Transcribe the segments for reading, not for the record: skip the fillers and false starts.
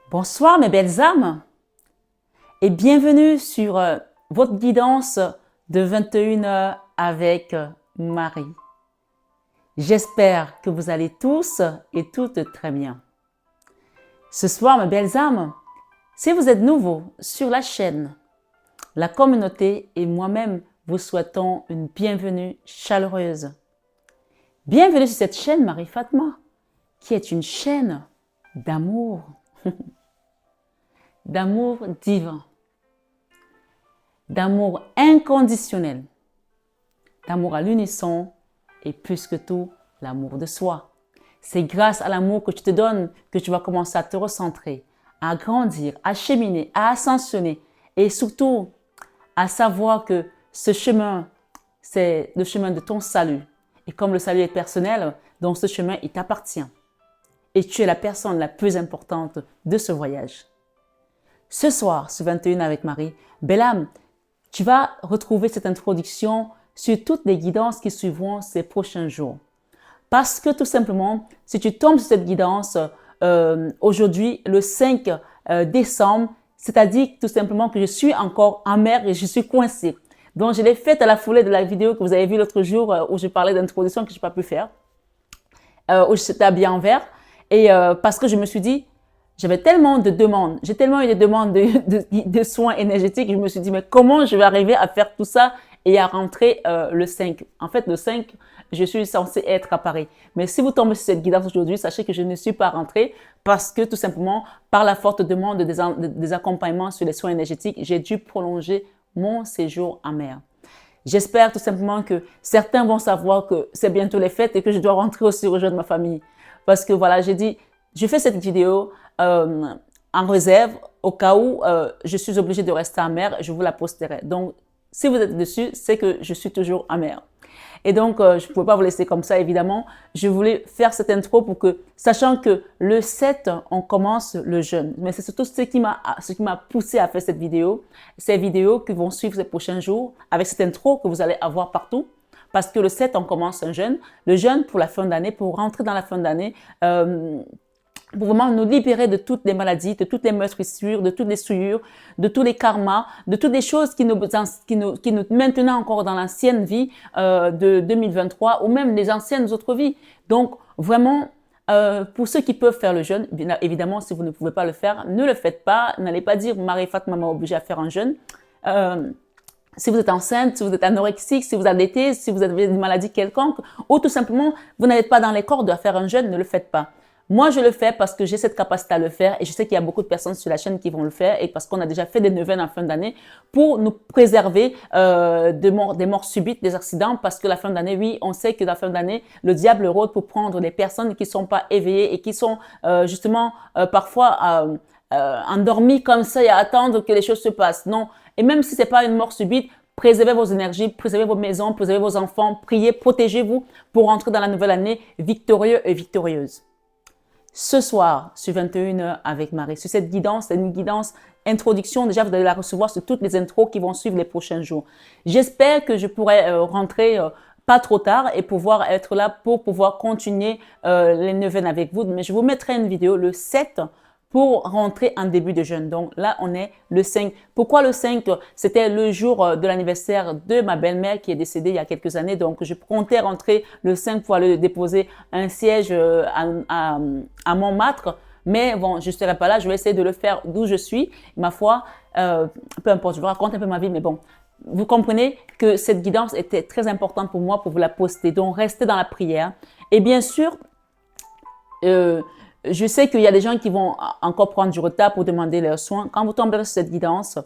Bonsoir mes belles âmes et bienvenue sur votre guidance de 21 heures avec Marie. J'espère que vous allez tous et toutes très bien. Ce soir mes belles âmes, si vous êtes nouveaux sur la chaîne, la communauté et moi-même vous souhaitons une bienvenue chaleureuse. Bienvenue sur cette chaîne Marie Fatma qui est une chaîne d'amour. D'amour divin, d'amour inconditionnel, d'amour à l'unisson et plus que tout, l'amour de soi. C'est grâce à l'amour que tu te donnes que tu vas commencer à te recentrer, à grandir, à cheminer, à ascensionner et surtout à savoir que ce chemin, c'est le chemin de ton salut. Et comme le salut est personnel, donc ce chemin, il t'appartient. Et tu es la personne la plus importante de ce voyage. Ce soir, sur 21 avec Marie, belle âme, tu vas retrouver cette introduction sur toutes les guidances qui suivront ces prochains jours. Parce que tout simplement, si tu tombes sur cette guidance aujourd'hui, le 5 décembre, c'est-à-dire tout simplement que je suis encore en mer et je suis coincée. Donc, je l'ai faite à la foulée de la vidéo que vous avez vue l'autre jour où je parlais d'introduction que je n'ai pas pu faire, où j'étais habillée en vert. Et parce que je me suis dit, j'avais tellement de demandes, j'ai tellement eu des demandes de soins énergétiques, je me suis dit, mais comment je vais arriver à faire tout ça et à rentrer le 5? En fait, le 5, je suis censée être à Paris. Mais si vous tombez sur cette guidance aujourd'hui, sachez que je ne suis pas rentrée parce que tout simplement, par la forte demande des accompagnements sur les soins énergétiques, j'ai dû prolonger mon séjour en mer. J'espère tout simplement que certains vont savoir que c'est bientôt les fêtes et que je dois rentrer aussi rejoindre ma famille. Parce que voilà, j'ai dit, je fais cette vidéo en réserve au cas où je suis obligée de rester en mer, je vous la posterai. Donc, si vous êtes dessus, c'est que je suis toujours en mer. Et donc, je ne pouvais pas vous laisser comme ça, évidemment. Je voulais faire cette intro pour que, sachant que le 7, on commence le jeûne. Mais c'est surtout ce qui m'a poussé à faire cette vidéo. Ces vidéos qui vont suivre ces prochains jours avec cette intro que vous allez avoir partout. Parce que le 7, on commence un jeûne. Le jeûne pour la fin d'année, pour rentrer dans la fin d'année, pour vraiment nous libérer de toutes les maladies, de toutes les meurtrissures, de toutes les souillures, de tous les karmas, de toutes les choses qui nous maintenaient encore dans l'ancienne vie de 2023 ou même les anciennes autres vies. Donc, vraiment, pour ceux qui peuvent faire le jeûne, bien évidemment, si vous ne pouvez pas le faire, ne le faites pas. N'allez pas dire « Marie Fatma m'a obligé à faire un jeûne ». Si vous êtes enceinte, si vous êtes anorexique, si vous allaitez, si vous avez une maladie quelconque, ou tout simplement, vous n'êtes pas dans les cordes à faire un jeûne, ne le faites pas. Moi, je le fais parce que j'ai cette capacité à le faire et je sais qu'il y a beaucoup de personnes sur la chaîne qui vont le faire et parce qu'on a déjà fait des neuvaines en fin d'année pour nous préserver des morts subites, des accidents parce que la fin d'année, oui, on sait que la fin d'année, le diable rôde pour prendre les personnes qui ne sont pas éveillées et qui sont justement parfois endormies comme ça et à attendre que les choses se passent. Non. Et même si c'est pas une mort subite, préservez vos énergies, préservez vos maisons, préservez vos enfants, priez, protégez-vous pour rentrer dans la nouvelle année victorieux et victorieuse. Ce soir, sur 21 heures avec Marie, sur cette guidance, c'est une guidance introduction. Déjà, vous allez la recevoir sur toutes les intros qui vont suivre les prochains jours. J'espère que je pourrai rentrer pas trop tard et pouvoir être là pour pouvoir continuer les neuvaines avec vous. Mais je vous mettrai une vidéo le 7 pour rentrer en début de jeûne. Donc là, on est le 5. Pourquoi le 5? C'était le jour de l'anniversaire de ma belle-mère qui est décédée il y a quelques années. Donc, je comptais rentrer le 5 pour aller déposer un siège à Montmartre. Mais bon, je ne serai pas là. Je vais essayer de le faire d'où je suis. Ma foi, peu importe, je vous raconte un peu ma vie, mais bon. Vous comprenez que cette guidance était très importante pour moi pour vous la poster. Donc, restez dans la prière. Et bien sûr, je sais qu'il y a des gens qui vont encore prendre du retard pour demander leurs soins. Quand vous tomberez sur cette guidance,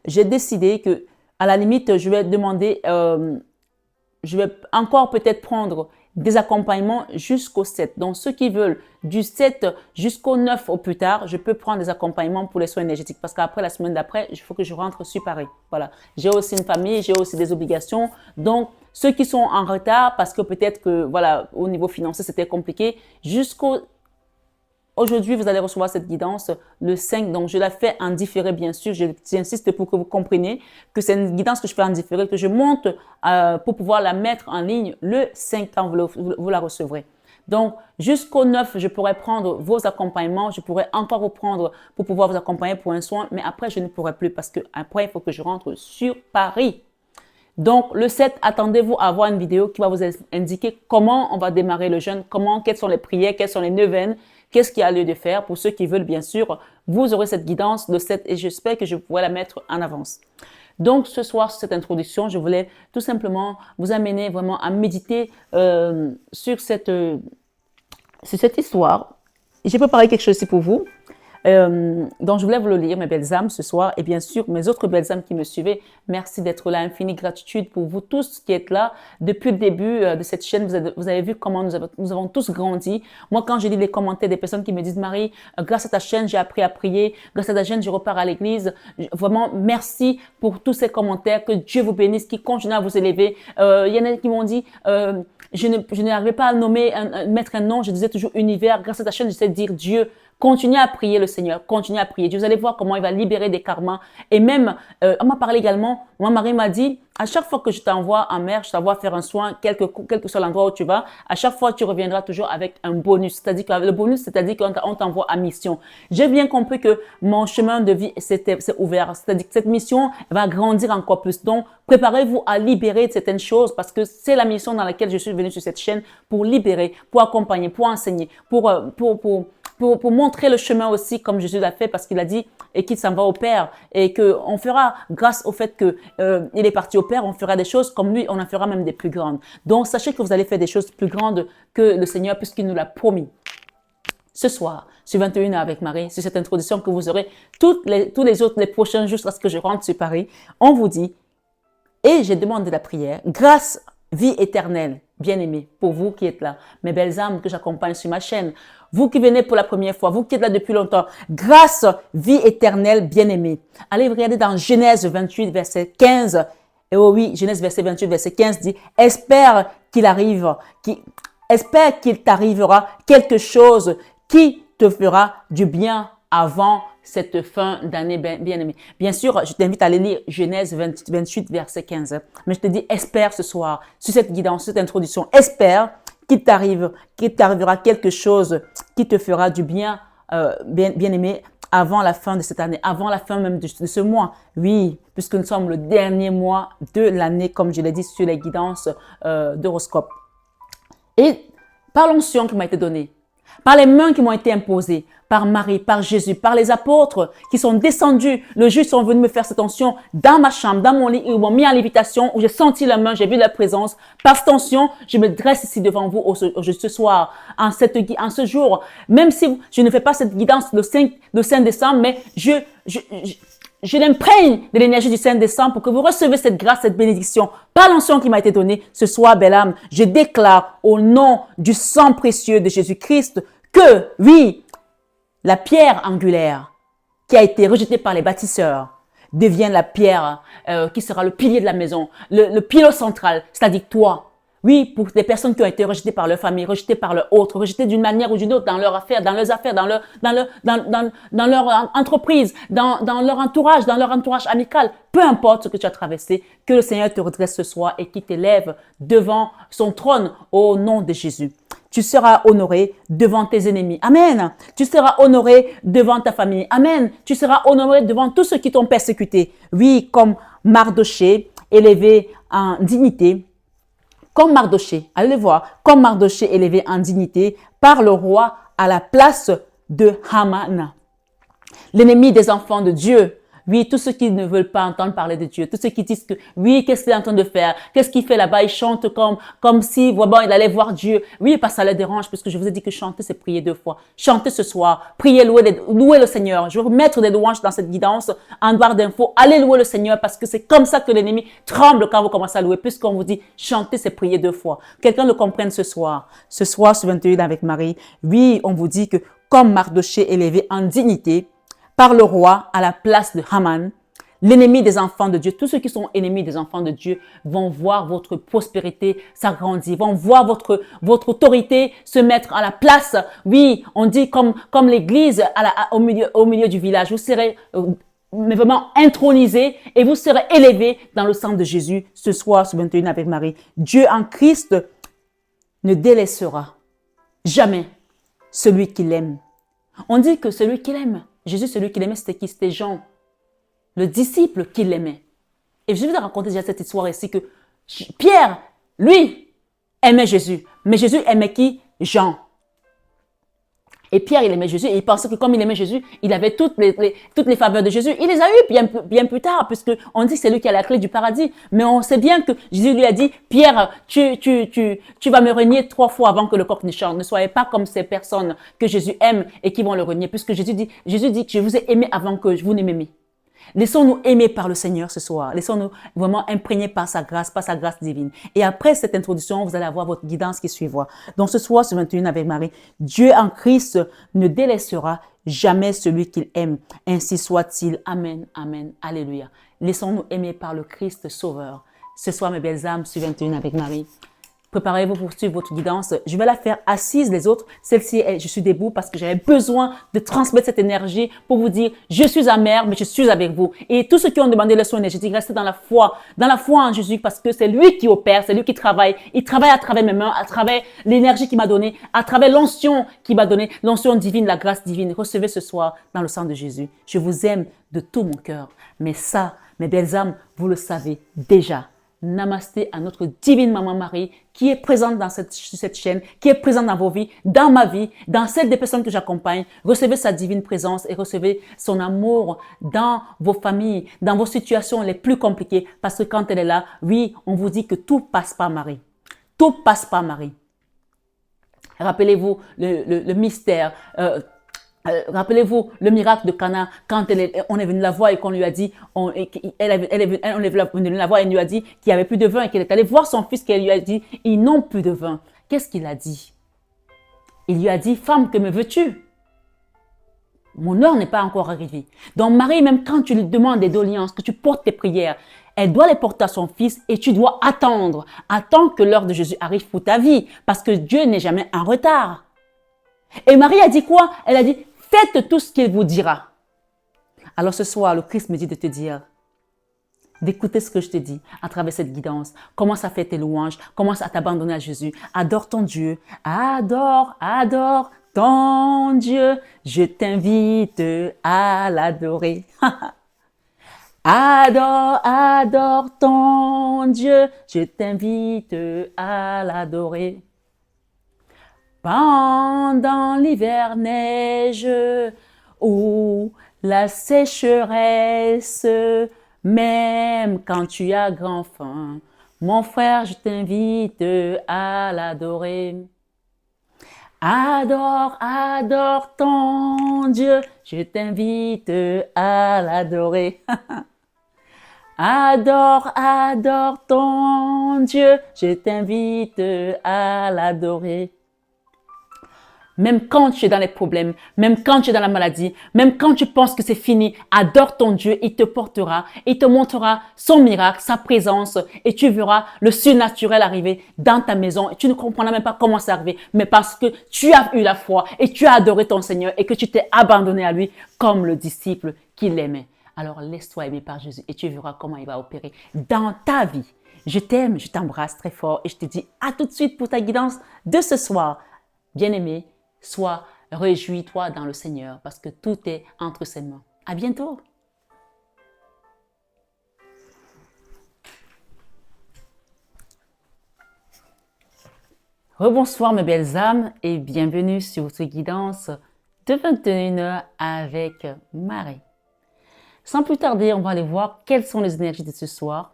j'ai décidé que, à la limite, je vais demander, je vais encore peut-être prendre des accompagnements jusqu'au 7. Donc, ceux qui veulent du 7 jusqu'au 9 au plus tard, je peux prendre des accompagnements pour les soins énergétiques. Parce qu'après, la semaine d'après, il faut que je rentre sur Paris. Voilà. J'ai aussi une famille, j'ai aussi des obligations. Donc, ceux qui sont en retard, parce que peut-être que, voilà, au niveau financier, c'était compliqué, aujourd'hui, vous allez recevoir cette guidance le 5, donc je la fais en différé bien sûr. J'insiste pour que vous compreniez que c'est une guidance que je fais en différé, que je monte pour pouvoir la mettre en ligne le 5 quand vous la recevrez. Donc, jusqu'au 9, je pourrais prendre vos accompagnements. Je pourrais encore vous prendre pour pouvoir vous accompagner pour un soin. Mais après, je ne pourrai plus parce que après, il faut que je rentre sur Paris. Donc, le 7, attendez-vous à voir une vidéo qui va vous indiquer comment on va démarrer le jeûne, quelles sont les prières, quelles sont les neuvaines, qu'est-ce qu'il y a lieu de faire. Pour ceux qui veulent, bien sûr, vous aurez cette guidance le 7 et j'espère que je pourrai la mettre en avance. Donc, ce soir, sur cette introduction, je voulais tout simplement vous amener vraiment à méditer sur cette histoire. J'ai préparé quelque chose ici pour vous. Donc, je voulais vous le lire, mes belles âmes, ce soir. Et bien sûr, mes autres belles âmes qui me suivaient, merci d'être là. Infinie gratitude pour vous tous qui êtes là. Depuis le début de cette chaîne, vous avez vu comment nous avons tous grandi. Moi, quand je lis les commentaires des personnes qui me disent, Marie, grâce à ta chaîne, j'ai appris à prier. Grâce à ta chaîne, je repars à l'église. Vraiment, merci pour tous ces commentaires. Que Dieu vous bénisse, qui continue à vous élever. Il y en a qui m'ont dit, je n'arrivais pas à nommer, mettre un nom. Je disais toujours univers. Grâce à ta chaîne, je sais dire Dieu. Continuez à prier le Seigneur, continuez à prier Dieu. Vous allez voir comment il va libérer des karmas. Et même, on m'a parlé également, moi, Marie m'a dit, à chaque fois que je t'envoie en mer, je t'envoie faire un soin, quel que soit l'endroit où tu vas, à chaque fois, tu reviendras toujours avec un bonus. C'est-à-dire que le bonus, c'est-à-dire qu'on t'envoie à mission. J'ai bien compris que mon chemin de vie s'est ouvert. C'est-à-dire que cette mission va grandir encore plus. Donc, préparez-vous à libérer de certaines choses parce que c'est la mission dans laquelle je suis venue sur cette chaîne pour libérer, pour accompagner, pour enseigner, pour montrer le chemin aussi comme Jésus l'a fait parce qu'il a dit et qu'il s'en va au Père et que on fera grâce au fait que il est parti au Père, on fera des choses comme lui, on en fera même des plus grandes. Donc sachez que vous allez faire des choses plus grandes que le Seigneur puisqu'il nous l'a promis. Ce soir, sur 21h avec Marie, sur cette introduction que vous aurez tous les autres, les prochains jours jusqu'à ce que je rentre sur Paris, on vous dit et j'ai demandé la prière, grâce, vie éternelle, bien-aimés, pour vous qui êtes là, mes belles âmes que j'accompagne sur ma chaîne, vous qui venez pour la première fois, vous qui êtes là depuis longtemps, grâce, vie éternelle, bien-aimés. Allez regarder dans Genèse 28, verset 15. Et oh oui, Genèse 28, verset 15 dit, espère qu'il t'arrivera quelque chose qui te fera du bien avant cette fin d'année bien-aimée. Bien sûr, je t'invite à aller lire Genèse 28, verset 15. Mais je te dis, espère ce soir, sur cette guidance, cette introduction, espère qu'il t'arrivera quelque chose qui te fera du bien, bien-aimé, avant la fin de cette année, avant la fin même de ce mois. Oui, puisque nous sommes le dernier mois de l'année, comme je l'ai dit sur les guidances d'horoscope. Et par l'onction qui m'a été donnée, par les mains qui m'ont été imposées, par Marie, par Jésus, par les apôtres qui sont descendus. Le jour, ils sont venus me faire cette onction dans ma chambre, dans mon lit, ils m'ont mis en lévitation, où j'ai senti la main, j'ai vu la présence. Par cette onction, je me dresse ici devant vous ce soir, en ce jour. Même si je ne fais pas cette guidance le 5 décembre, mais je l'imprègne de l'énergie du 5 décembre pour que vous recevez cette grâce, cette bénédiction. Par l'onction qui m'a été donnée ce soir, belle âme, je déclare au nom du sang précieux de Jésus-Christ que, oui, la pierre angulaire qui a été rejetée par les bâtisseurs devient la pierre qui sera le pilier de la maison, le pilier central, c'est-à-dire toi. Oui, pour des personnes qui ont été rejetées par leur famille, rejetées par leur autre, rejetées d'une manière ou d'une autre dans leurs affaires, dans leur entreprise, dans leur entourage amical. Peu importe ce que tu as traversé, que le Seigneur te redresse ce soir et qu'il t'élève devant son trône au nom de Jésus. Tu seras honoré devant tes ennemis. Amen. Tu seras honoré devant ta famille. Amen. Tu seras honoré devant tous ceux qui t'ont persécuté. Oui, comme Mardoché, élevé en dignité. Comme Mardoché, allez le voir, comme Mardoché élevé en dignité par le roi à la place de Haman. L'ennemi des enfants de Dieu. Oui, tous ceux qui ne veulent pas entendre parler de Dieu, tous ceux qui disent que, oui, qu'est-ce qu'il est en train de faire? Qu'est-ce qu'il fait là-bas? Il chante comme si, bon, il allait voir Dieu. Oui, parce que ça le dérange, parce que je vous ai dit que chanter, c'est prier 2 fois. Chantez ce soir. Priez, louez le Seigneur. Je vais vous mettre des louanges dans cette guidance en barre d'infos. Allez louer le Seigneur parce que c'est comme ça que l'ennemi tremble quand vous commencez à louer, puisqu'on vous dit, chanter, c'est prier 2 fois. Quelqu'un le comprenne ce soir. Ce soir, sur 21 avec Marie. Oui, on vous dit que comme Mardoché élevé en dignité, par le roi à la place de Haman, l'ennemi des enfants de Dieu. Tous ceux qui sont ennemis des enfants de Dieu vont voir votre prospérité s'agrandir, vont voir votre autorité se mettre à la place. Oui, on dit comme l'église au milieu du village. Vous serez mais vraiment intronisé et vous serez élevé dans le sang de Jésus ce soir, ce 21 avec Marie. Dieu en Christ ne délaissera jamais celui qui l'aime. On dit que celui qui l'aime, Jésus, celui qui l'aimait, c'était qui? C'était Jean, le disciple qui l'aimait. Et je vais vous raconter déjà cette histoire ici que Pierre, lui, aimait Jésus. Mais Jésus aimait qui? Jean. Et Pierre, il aimait Jésus et il pensait que comme il aimait Jésus, il avait toutes les faveurs de Jésus. Il les a eues bien plus tard, puisque on dit que c'est lui qui a la clé du paradis. Mais on sait bien que Jésus lui a dit, Pierre, tu vas me renier 3 fois avant que le coq ne chante. Ne soyez pas comme ces personnes que Jésus aime et qui vont le renier, puisque Jésus dit que je vous ai aimé avant que vous ne m'aimiez. Laissons-nous aimer par le Seigneur ce soir. Laissons-nous vraiment imprégner par sa grâce divine. Et après cette introduction, vous allez avoir votre guidance qui suivra. Donc ce soir, ce 21 avec Marie, Dieu en Christ ne délaissera jamais celui qu'il aime. Ainsi soit-il. Amen, amen, alléluia. Laissons-nous aimer par le Christ Sauveur. Ce soir, mes belles âmes, ce 21 avec Marie. Préparez-vous pour suivre votre guidance. Je vais la faire assise, les autres. Celle-ci, je suis debout parce que j'avais besoin de transmettre cette énergie pour vous dire, je suis amère, mais je suis avec vous. Et tous ceux qui ont demandé le soin énergétique, restez dans la foi en Jésus parce que c'est lui qui opère, c'est lui qui travaille. Il travaille à travers mes mains, à travers l'énergie qu'il m'a donnée, à travers l'onction qu'il m'a donnée, l'onction divine, la grâce divine. Recevez ce soir dans le sang de Jésus. Je vous aime de tout mon cœur. Mais ça, mes belles âmes, vous le savez déjà. Namasté à notre divine maman Marie qui est présente dans cette chaîne, qui est présente dans vos vies, dans ma vie, dans celle des personnes que j'accompagne. Recevez sa divine présence et recevez son amour dans vos familles, dans vos situations les plus compliquées parce que quand elle est là, oui, on vous dit que tout passe par Marie. Tout passe par Marie. Rappelez-vous le mystère. Rappelez-vous le miracle de Cana quand on est venu la voir et qu'on lui a dit, on est venu la voir et lui a dit qu'il n'y avait plus de vin et qu'elle est allée voir son fils qu'elle lui a dit, ils n'ont plus de vin. Qu'est-ce qu'il a dit? Il lui a dit, femme, que me veux-tu? Mon heure n'est pas encore arrivée. Donc Marie, même quand tu lui demandes des doléances, que tu portes tes prières, elle doit les porter à son fils et tu dois attendre. Attends que l'heure de Jésus arrive pour ta vie parce que Dieu n'est jamais en retard. Et Marie a dit quoi? Elle a dit, faites tout ce qu'il vous dira. Alors ce soir, le Christ me dit de te dire, d'écouter ce que je te dis à travers cette guidance. Commence à faire tes louanges, commence à t'abandonner à Jésus. Adore ton Dieu, adore ton Dieu. Je t'invite à l'adorer. Adore ton Dieu, je t'invite à l'adorer. Pendant l'hiver neige ou la sécheresse, même quand tu as grand faim, mon frère, je t'invite à l'adorer. Adore ton Dieu, je t'invite à l'adorer. Adore ton Dieu, je t'invite à l'adorer. Même quand tu es dans les problèmes, même quand tu es dans la maladie, même quand tu penses que c'est fini, adore ton Dieu, il te portera, il te montrera son miracle, sa présence et tu verras le surnaturel arriver dans ta maison. Et tu ne comprendras même pas comment c'est arrivé, mais parce que tu as eu la foi et tu as adoré ton Seigneur et que tu t'es abandonné à lui comme le disciple qu'il aimait. Alors laisse-toi aimer par Jésus et tu verras comment il va opérer dans ta vie. Je t'aime, je t'embrasse très fort et je te dis à tout de suite pour ta guidance de ce soir. Bien-aimé, sois, réjouis-toi dans le Seigneur parce que tout est entre ses mains. À bientôt. Rebonsoir mes belles âmes et bienvenue sur votre guidance de 21h avec Marie. Sans plus tarder, on va aller voir quelles sont les énergies de ce soir.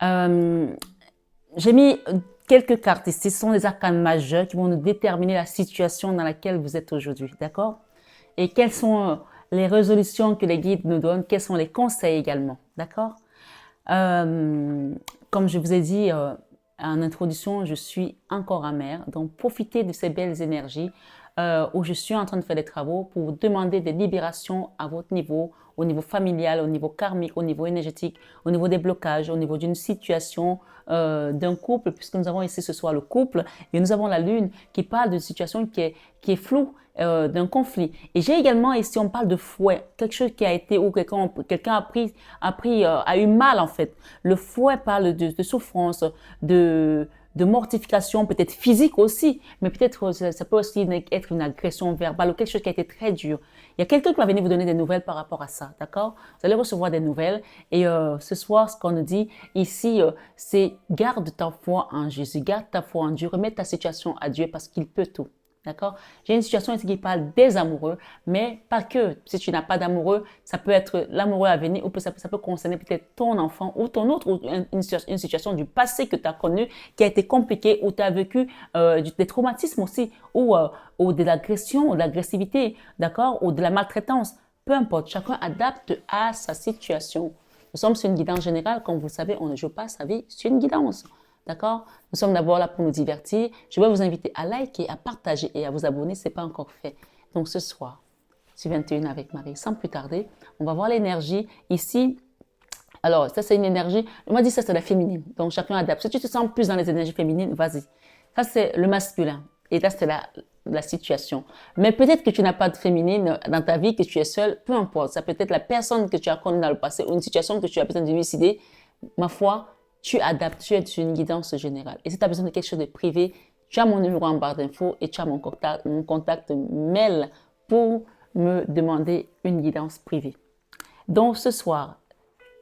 J'ai mis quelques cartes ici, ce sont des arcanes majeures qui vont nous déterminer la situation dans laquelle vous êtes aujourd'hui, d'accord? Et quelles sont les résolutions que les guides nous donnent, quels sont les conseils également, d'accord? Comme je vous ai dit en introduction, je suis encore amère, donc profitez de ces belles énergies où je suis en train de faire des travaux pour vous demander des libérations à votre niveau, au niveau familial, au niveau karmique, au niveau énergétique, au niveau des blocages, au niveau d'une situation d'un couple, puisque nous avons ici ce soir le couple, et nous avons la lune qui parle d'une situation qui est floue, d'un conflit. Et j'ai également ici, on parle de fouet, quelque chose qui a été, ou quelqu'un a eu mal en fait. Le fouet parle de souffrance, de de mortification, peut-être physique aussi, mais peut-être ça peut aussi être une agression verbale ou quelque chose qui a été très dur. Il y a quelqu'un qui va venir vous donner des nouvelles par rapport à ça, d'accord? Vous allez recevoir des nouvelles et ce soir, ce qu'on nous dit ici, c'est garde ta foi en Jésus, garde ta foi en Dieu, remets ta situation à Dieu parce qu'il peut tout. D'accord? J'ai une situation ici qui parle des amoureux, mais pas que. Si tu n'as pas d'amoureux, ça peut être l'amoureux à venir ou ça peut concerner peut-être ton enfant ou ton autre, ou une situation du passé que tu as connue qui a été compliquée ou tu as vécu des traumatismes aussi ou de l'agression ou de l'agressivité, d'accord? Ou de la maltraitance. Peu importe, chacun adapte à sa situation. Nous sommes sur une guidance générale, comme vous le savez, on ne joue pas sa vie sur une guidance. D'accord? Nous sommes d'abord là pour nous divertir. Je vais vous inviter à liker, à partager et à vous abonner si ce n'est pas encore fait. Donc ce soir, sur 21 avec Marie, sans plus tarder, on va voir l'énergie ici. Alors, ça c'est une énergie, on m'a dit ça c'est la féminine. Donc chacun adapte. Si tu te sens plus dans les énergies féminines, vas-y. Ça c'est le masculin. Et là c'est la situation. Mais peut-être que tu n'as pas de féminine dans ta vie, que tu es seule, peu importe. Ça peut être la personne que tu as connue dans le passé ou une situation que tu as besoin de lucider. Ma foi, tu adaptes, tu es sur une guidance générale. Et si tu as besoin de quelque chose de privé, tu as mon numéro en barre d'infos et tu as mon contact mail pour me demander une guidance privée. Donc ce soir,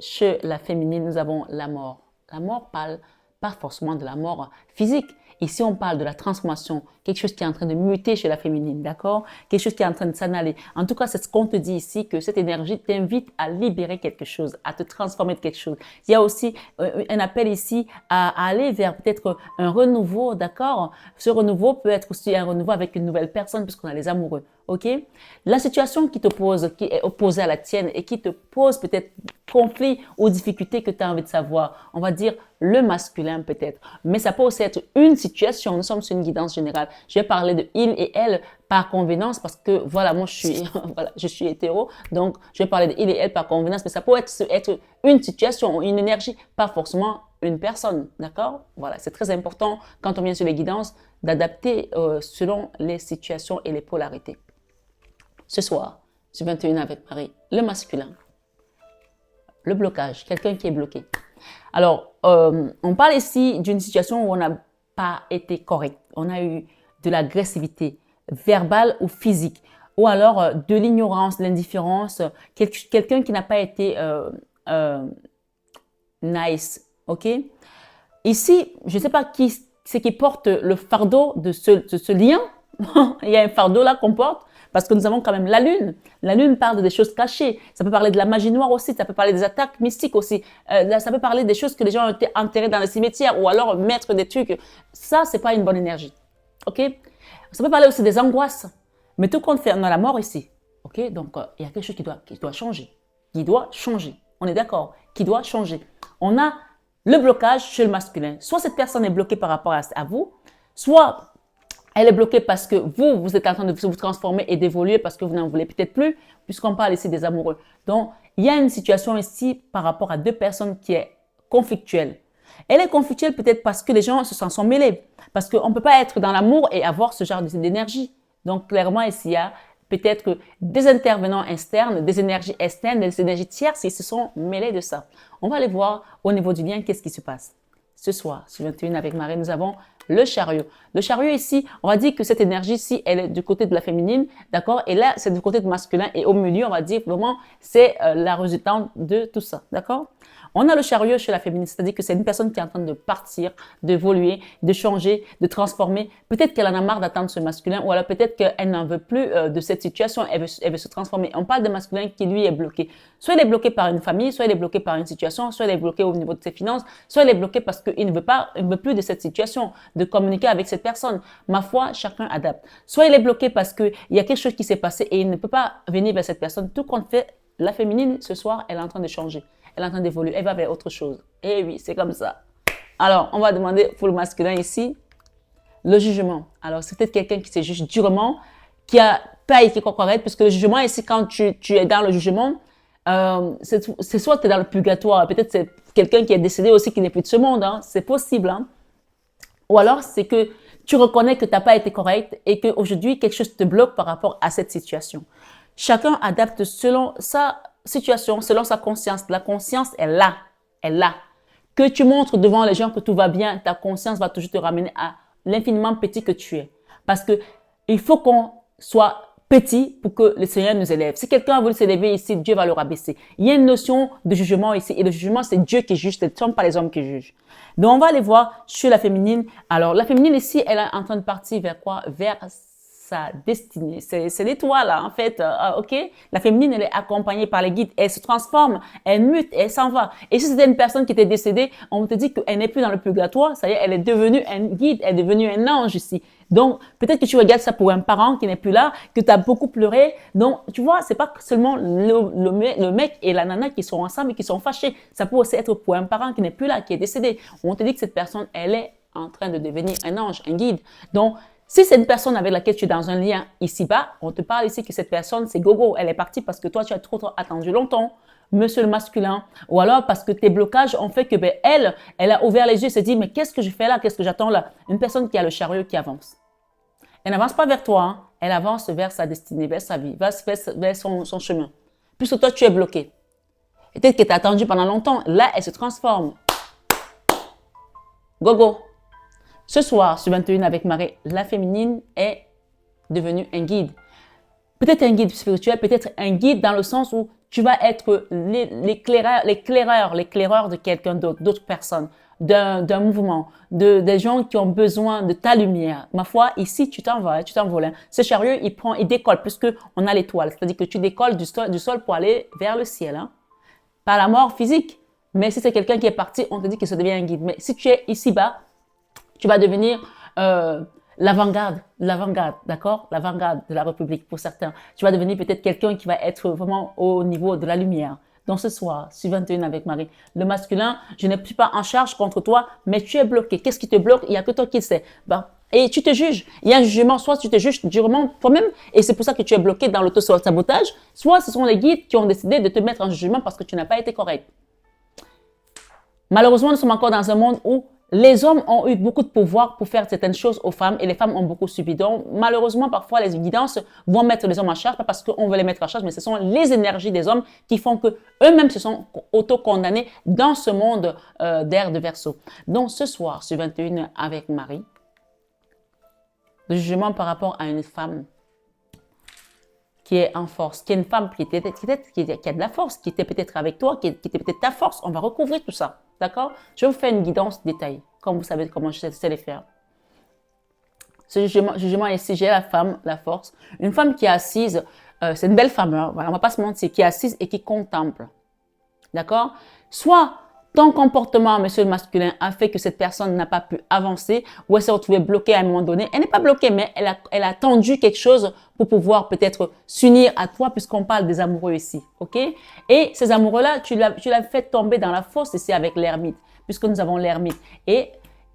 chez la féminine, nous avons la mort. La mort parle pas forcément de la mort physique. Ici, on parle de la transformation, quelque chose qui est en train de muter chez la féminine, d'accord? Quelque chose qui est en train de s'en aller. En tout cas, c'est ce qu'on te dit ici, que cette énergie t'invite à libérer quelque chose, à te transformer de quelque chose. Il y a aussi un appel ici à aller vers peut-être un renouveau, d'accord? Ce renouveau peut être aussi un renouveau avec une nouvelle personne, puisqu'on a les amoureux, ok? La situation qui t'oppose, qui est opposée à la tienne et qui te pose peut-être conflit ou difficulté que tu as envie de savoir, on va dire le masculin peut-être, mais ça peut aussi être une situation. Nous sommes sur une guidance générale. Je vais parler de il et elle par convenance parce que voilà, moi je suis hétéro, donc je vais parler de il et elle par convenance, mais ça peut être une situation, une énergie, pas forcément une personne, d'accord? Voilà, c'est très important quand on vient sur les guidances d'adapter selon les situations et les polarités. Ce soir, sur 21 avec Marie, le masculin. Le blocage, quelqu'un qui est bloqué. Alors, on parle ici d'une situation où on n'a pas été correct. On a eu de l'agressivité verbale ou physique. Ou alors de l'ignorance, de l'indifférence. Quelqu'un qui n'a pas été nice. OK? Ici, je ne sais pas qui c'est qui porte le fardeau de ce lien. Il y a un fardeau là qu'on porte. Parce que nous avons quand même la lune. La lune parle des choses cachées. Ça peut parler de la magie noire aussi. Ça peut parler des attaques mystiques aussi. Ça peut parler des choses que les gens ont été enterrés dans le cimetière ou alors mettre des trucs. Ça, c'est pas une bonne énergie. OK? Ça peut parler aussi des angoisses. Mais tout compte fait, on a la mort ici. OK? Donc, il y a quelque chose qui doit changer. Qui doit changer. On est d'accord? Qui doit changer. On a le blocage chez le masculin. Soit cette personne est bloquée par rapport à vous, soit elle est bloquée parce que vous êtes en train de vous transformer et d'évoluer parce que vous n'en voulez peut-être plus, puisqu'on parle ici des amoureux. Donc, il y a une situation ici par rapport à deux personnes qui est conflictuelle. Elle est conflictuelle peut-être parce que les gens s'en sont mêlés. Parce qu'on ne peut pas être dans l'amour et avoir ce genre d'énergie. Donc, clairement, ici, il y a peut-être des intervenants externes, des énergies externes, des énergies tierces qui se sont mêlées de ça. On va aller voir au niveau du lien qu'est-ce qui se passe. Ce soir, sur 21 avec Marie, nous avons le chariot. Le chariot ici, on va dire que cette énergie-ci, elle est du côté de la féminine, d'accord? Et là, c'est du côté du masculin. Et au milieu, on va dire vraiment, c'est la résultante de tout ça, d'accord? On a le chariot chez la féminine, c'est-à-dire que c'est une personne qui est en train de partir, d'évoluer, de changer, de transformer. Peut-être qu'elle en a marre d'attendre ce masculin ou alors peut-être qu'elle n'en veut plus de cette situation, elle veut se transformer. On parle de masculin qui, lui, est bloqué. Soit il est bloqué par une famille, soit il est bloqué par une situation, soit il est bloqué au niveau de ses finances, soit il est bloqué parce qu'il ne veut plus de cette situation, de communiquer avec cette personne. Ma foi, chacun adapte. Soit il est bloqué parce qu'il y a quelque chose qui s'est passé et il ne peut pas venir vers cette personne. Tout compte fait, la féminine, ce soir, elle est en train de changer. Elle est en train d'évoluer. Elle va vers autre chose. Et oui, c'est comme ça. Alors, on va demander pour le masculin ici, le jugement. Alors, c'est peut-être quelqu'un qui se juge durement, qui a pas été correct, puisque le jugement ici, quand tu es dans le jugement, c'est soit tu es dans le purgatoire, peut-être c'est quelqu'un qui est décédé aussi, qui n'est plus de ce monde. Hein. C'est possible. Hein. Ou alors, c'est que tu reconnais que tu n'as pas été correct et qu'aujourd'hui, quelque chose te bloque par rapport à cette situation. Chacun adapte selon sa situation, selon sa conscience. La conscience est là. Elle est là. que tu montres devant les gens que tout va bien, ta conscience va toujours te ramener à l'infiniment petit que tu es. Parce que il faut qu'on soit petit pour que le Seigneur nous élève. Si quelqu'un a voulu s'élever ici, Dieu va le rabaisser. Il y a une notion de jugement ici. Et le jugement, c'est Dieu qui juge, ce ne sont pas les hommes qui jugent. Donc, on va aller voir sur la féminine. Alors, la féminine ici, elle est en train de partir vers quoi? Vers sa destinée. C'est l'étoile, en fait. OK? La féminine, elle est accompagnée par les guides. Elle se transforme, elle mute, elle s'en va. Et si c'était une personne qui était décédée, on te dit qu'elle n'est plus dans le purgatoire. Ça y est, elle est devenue un guide, elle est devenue un ange ici. Donc, peut-être que tu regardes ça pour un parent qui n'est plus là, que tu as beaucoup pleuré. Donc, tu vois, c'est pas seulement le mec et la nana qui sont ensemble et qui sont fâchés. Ça peut aussi être pour un parent qui n'est plus là, qui est décédé. On te dit que cette personne, elle est en train de devenir un ange, un guide. Donc, si c'est une personne avec laquelle tu es dans un lien ici-bas, on te parle ici que cette personne, c'est gogo. Elle est partie parce que toi, tu as trop attendu longtemps. Monsieur le masculin, ou alors parce que tes blocages ont fait que elle a ouvert les yeux et s'est dit, mais qu'est-ce que je fais là, qu'est-ce que j'attends là? Une personne qui a le chariot qui avance. Elle n'avance pas vers toi, hein. Elle avance vers sa destinée, vers sa vie, vers son chemin. Puisque toi, tu es bloqué. Et peut-être qu'elle t'a attendu pendant longtemps, là, elle se transforme. Gogo. Ce soir, sur 21 avec Marie, la féminine est devenue un guide. Peut-être un guide spirituel, peut-être un guide dans le sens où tu vas être l'éclaireur de quelqu'un d'autre, d'autres personnes, d'un mouvement, des gens qui ont besoin de ta lumière. Ma foi, ici, tu t'envoles. Hein. Ce chariot, il décolle puisque on a l'étoile. C'est-à-dire que tu décolles du sol pour aller vers le ciel. Hein. Pas la mort physique. Mais si c'est quelqu'un qui est parti, on te dit que ça devient un guide. Mais si tu es ici-bas, tu vas devenir l'avant-garde, d'accord? L'avant-garde de la République pour certains. Tu vas devenir peut-être quelqu'un qui va être vraiment au niveau de la lumière. Donc ce soir, sur 21 avec Marie, le masculin, je ne suis pas en charge contre toi, mais tu es bloqué. Qu'est-ce qui te bloque? Il n'y a que toi qui le sais. Et tu te juges. Il y a un jugement, soit tu te juges durement toi-même, et c'est pour ça que tu es bloqué dans l'auto-sabotage, soit ce sont les guides qui ont décidé de te mettre en jugement parce que tu n'as pas été correct. Malheureusement, nous sommes encore dans un monde où les hommes ont eu beaucoup de pouvoir pour faire certaines choses aux femmes et les femmes ont beaucoup subi. Donc, malheureusement, parfois, les guidances vont mettre les hommes en charge, pas parce qu'on veut les mettre en charge, mais ce sont les énergies des hommes qui font que eux-mêmes se sont auto-condamnés dans ce monde d'ère de Verseau. Donc, ce soir, sur 21 avec Marie, le jugement par rapport à une femme qui est en force, qui est une femme qui a de la force, qui était peut-être avec toi, qui était peut-être ta force. On va recouvrir tout ça. D'accord? Je vais vous faire une guidance détaillée, comme vous savez comment je sais les faire. Ce jugement ici, j'ai la femme, la force. Une femme qui est assise, c'est une belle femme, hein, voilà, on ne va pas se mentir, qui est assise et qui contemple. D'accord? Soit ton comportement, monsieur le masculin, a fait que cette personne n'a pas pu avancer ou elle s'est retrouvée bloquée à un moment donné. Elle n'est pas bloquée, mais elle a tendu quelque chose pour pouvoir peut-être s'unir à toi puisqu'on parle des amoureux ici. OK? Et ces amoureux-là, tu l'as fait tomber dans la fosse ici avec l'ermite, puisque nous avons l'ermite. Et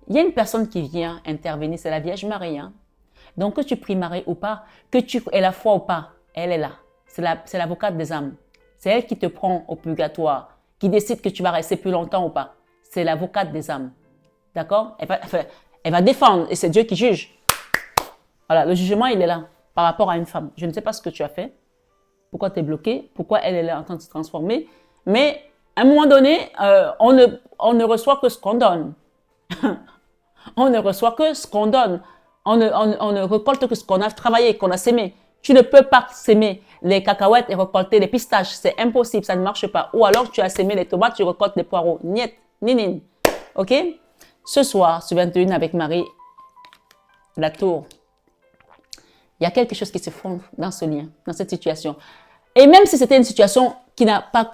il y a une personne qui vient intervenir, c'est la Vierge Marie. Hein? Donc, que tu pries Marie ou pas, que tu aies la foi ou pas, elle est là. C'est l'avocate des âmes. C'est elle qui te prend au purgatoire, qui décide que tu vas rester plus longtemps ou pas. C'est l'avocate des âmes. D'accord? Elle va défendre et c'est Dieu qui juge. Voilà, le jugement, il est là par rapport à une femme. Je ne sais pas ce que tu as fait, pourquoi tu es bloqué, pourquoi elle est en train de se transformer, mais à un moment donné, on ne reçoit que ce qu'on donne. On ne reçoit que ce qu'on donne. On ne récolte que ce qu'on a travaillé, qu'on a sémé. Tu ne peux pas s'aimer les cacahuètes et récolter les pistaches. C'est impossible, ça ne marche pas. Ou alors, tu as sémé les tomates, tu récoltes les poireaux. Niet, ninin. OK? Ce soir, sur 21 avec Marie, la tour, il y a quelque chose qui se fonde dans ce lien, dans cette situation. Et même si c'était une situation qui n'a pas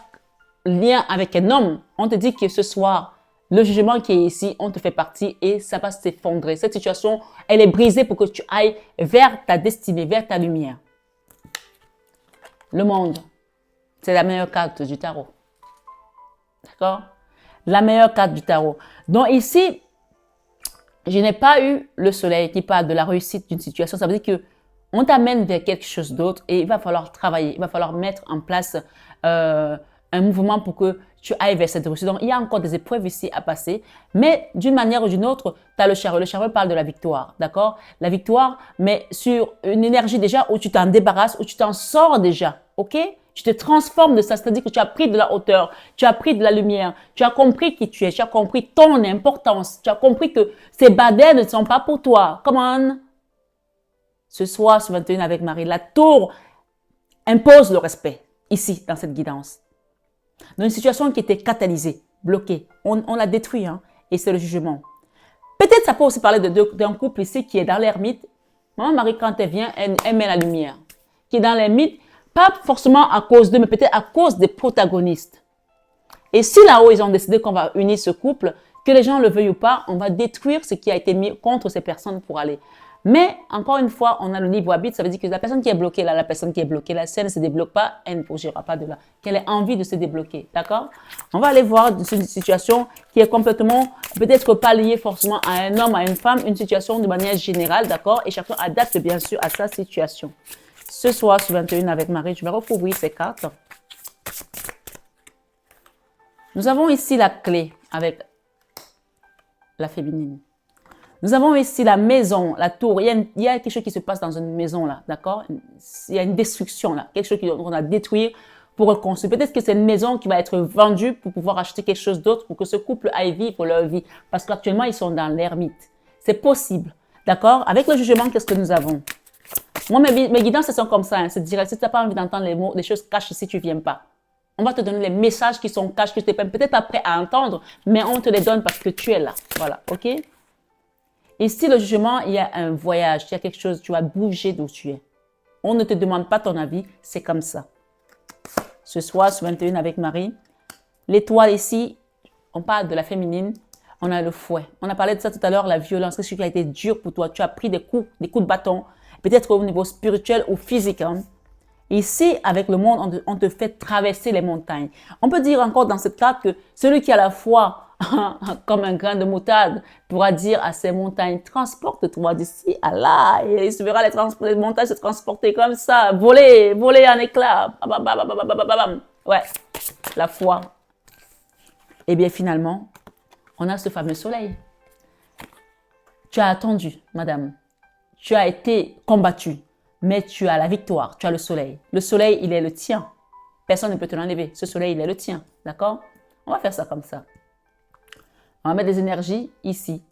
lien avec un homme, on te dit que ce soir, le jugement qui est ici, on te fait partie et ça va s'effondrer. Cette situation, elle est brisée pour que tu ailles vers ta destinée, vers ta lumière. Le monde, c'est la meilleure carte du tarot. D'accord? La meilleure carte du tarot. Donc ici, je n'ai pas eu le soleil qui parle de la réussite d'une situation. Ça veut dire que on t'amène vers quelque chose d'autre et il va falloir travailler. Il va falloir mettre en place un mouvement pour que tu ailles vers cette réussite. Donc, il y a encore des épreuves ici à passer. Mais d'une manière ou d'une autre, tu as le chariot. Le chariot parle de la victoire, d'accord? La victoire, mais sur une énergie déjà où tu t'en débarrasses, où tu t'en sors déjà, ok? Tu te transformes de ça, c'est-à-dire que tu as pris de la hauteur, tu as pris de la lumière, tu as compris qui tu es, tu as compris ton importance, tu as compris que ces badins ne sont pas pour toi. Come on. Ce soir, sur 21 avec Marie, la tour impose le respect, ici, dans cette guidance. Dans une situation qui était catalysée, bloquée, on l'a détruit, hein, et c'est le jugement. Peut-être ça peut aussi parler d'un couple ici qui est dans l'ermite. Maman Marie, quand elle vient, elle met la lumière. Qui est dans l'ermite, pas forcément à cause d'eux, mais peut-être à cause des protagonistes. Et si là-haut, ils ont décidé qu'on va unir ce couple, que les gens le veuillent ou pas, on va détruire ce qui a été mis contre ces personnes pour aller. Mais, encore une fois, on a le niveau habite, ça veut dire que la personne qui est bloquée là, la personne qui est bloquée là, si elle ne se débloque pas, elle ne bougera pas de là. Qu'elle ait envie de se débloquer, d'accord? On va aller voir une situation qui est complètement, peut-être pas liée forcément à un homme, à une femme, une situation de manière générale, d'accord? Et chacun adapte bien sûr à sa situation. Ce soir, sur 21 avec Marie, je vais recouvrir ces cartes. Nous avons ici la clé avec la féminine. Nous avons ici la maison, la tour. Il y a quelque chose qui se passe dans une maison là, d'accord? Il y a une destruction là, quelque chose qu'on a détruit pour reconstruire. Peut-être que c'est une maison qui va être vendue pour pouvoir acheter quelque chose d'autre pour que ce couple aille vivre leur vie. Parce qu'actuellement, ils sont dans l'ermite. C'est possible, d'accord? Avec le jugement, qu'est-ce que nous avons? Moi, mes guidances, elles sont comme ça. Hein, c'est direct. Si tu n'as pas envie d'entendre les mots, les choses cachées ici, tu ne viens pas. On va te donner les messages qui sont cachés, que tu n'es peut-être pas prêt à entendre, mais on te les donne parce que tu es là. Voilà, ok? Ici, le jugement, il y a un voyage, il y a quelque chose, tu vas bouger d'où tu es. On ne te demande pas ton avis, c'est comme ça. Ce soir, sur 21 avec Marie, l'étoile ici, on parle de la féminine, on a le fouet. On a parlé de ça tout à l'heure, la violence, quelque chose qui a été dur pour toi. Tu as pris des coups de bâton, peut-être au niveau spirituel ou physique. Hein. Ici, avec le monde, on te fait traverser les montagnes. On peut dire encore dans cette carte que celui qui a la foi, comme un grain de moutarde, pourra dire à ces montagnes, transporte-toi d'ici à là. Et il se verra les montagnes se transporter comme ça, voler en éclats. Ouais, la foi. Et bien finalement, on a ce fameux soleil. Tu as attendu, madame. Tu as été combattu, mais tu as la victoire, tu as le soleil. Le soleil, il est le tien. Personne ne peut te l'enlever. Ce soleil, il est le tien. D'accord? On va faire ça comme ça. On va mettre des énergies ici.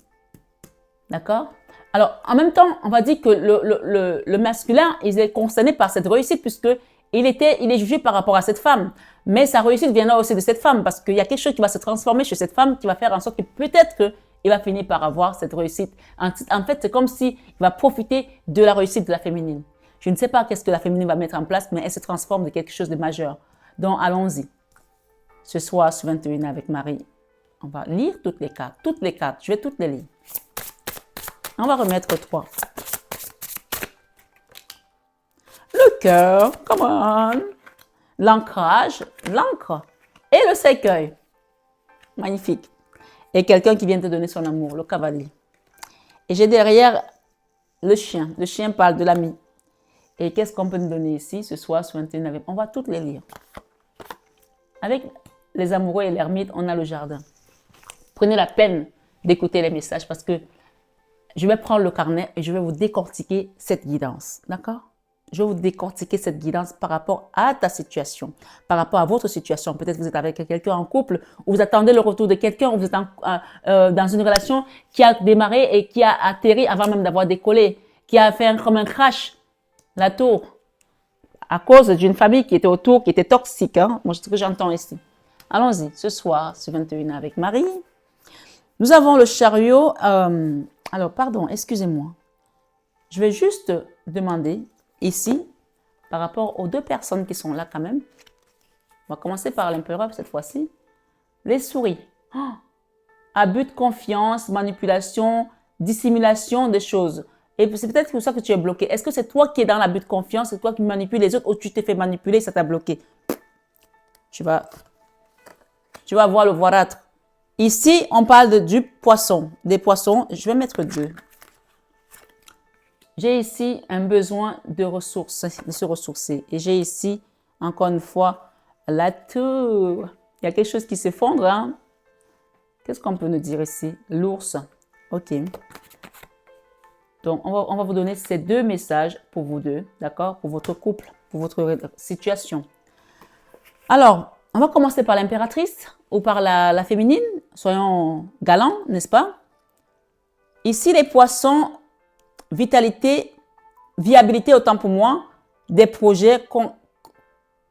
D'accord? Alors, en même temps, on va dire que le masculin, il est concerné par cette réussite puisque il est jugé par rapport à cette femme. Mais sa réussite viendra aussi de cette femme parce qu'il y a quelque chose qui va se transformer chez cette femme qui va faire en sorte que peut-être qu'il va finir par avoir cette réussite. En fait, c'est comme s'il va profiter de la réussite de la féminine. Je ne sais pas qu'est-ce que la féminine va mettre en place, mais elle se transforme de quelque chose de majeur. Donc, allons-y. Ce soir, sur 21 avec Marie, on va lire toutes les cartes. Toutes les cartes. Je vais toutes les lire. On va remettre 3. Le cœur. Come on. L'ancrage. L'encre. Et le cercueil. Magnifique. Et quelqu'un qui vient te donner son amour. Le cavalier. Et j'ai derrière le chien. Le chien parle de l'ami. Et qu'est-ce qu'on peut nous donner ici ce soir sur 21 avec? On va toutes les lire. Avec les amoureux et l'ermite, on a le jardin. Prenez la peine d'écouter les messages parce que je vais prendre le carnet et je vais vous décortiquer cette guidance. D'accord? Je vais vous décortiquer cette guidance par rapport à ta situation, par rapport à votre situation. Peut-être que vous êtes avec quelqu'un en couple ou vous attendez le retour de quelqu'un ou vous êtes dans une relation qui a démarré et qui a atterri avant même d'avoir décollé, qui a fait comme un crash, la tour, à cause d'une famille qui était autour, qui était toxique. Hein? Moi, c'est ce que j'entends ici. Allons-y, ce soir, sur 21 avec Marie. Nous avons le chariot. Alors, pardon, excusez-moi. Je vais juste demander ici, par rapport aux 2 personnes qui sont là quand même. On va commencer par l'empereur cette fois-ci. Les souris. Oh, abus de confiance, manipulation, dissimulation des choses. Et c'est peut-être pour ça que tu es bloqué. Est-ce que c'est toi qui es dans l'abus de confiance, c'est toi qui manipules les autres ou tu t'es fait manipuler et ça t'a bloqué? Tu vas voir le voirâtre. Ici, on parle du poisson. Des poissons, je vais mettre 2. J'ai ici un besoin de ressources, de se ressourcer. Et j'ai ici, encore une fois, la tour. Il y a quelque chose qui s'effondre. Hein? Qu'est-ce qu'on peut nous dire ici? L'ours. OK. Donc, on va vous donner ces 2 messages pour vous deux, d'accord? Pour votre couple, pour votre situation. Alors, on va commencer par l'impératrice ou par la féminine. Soyons galants, n'est-ce pas? Ici, les poissons, vitalité, viabilité, autant pour moi, des projets,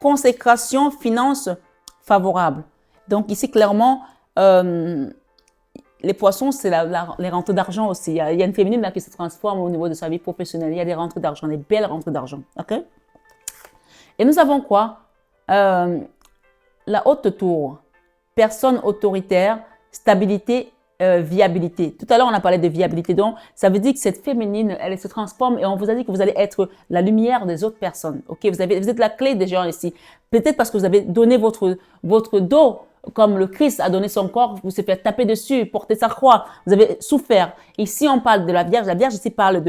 consécration, finances favorables. Donc ici, clairement, les poissons, c'est les rentrées d'argent aussi. Il y a une féminine là qui se transforme au niveau de sa vie professionnelle. Il y a des rentrées d'argent, des belles rentrées d'argent. Ok? Et nous avons quoi? La haute tour, personne autoritaire, stabilité, viabilité. Tout à l'heure, on a parlé de viabilité. Donc, ça veut dire que cette féminine, elle se transforme et on vous a dit que vous allez être la lumière des autres personnes. Ok, vous êtes la clé des gens ici. Peut-être parce que vous avez donné votre dos, comme le Christ a donné son corps, vous s'est fait taper dessus, porter sa croix. Vous avez souffert. Ici, on parle de la Vierge. La Vierge ici parle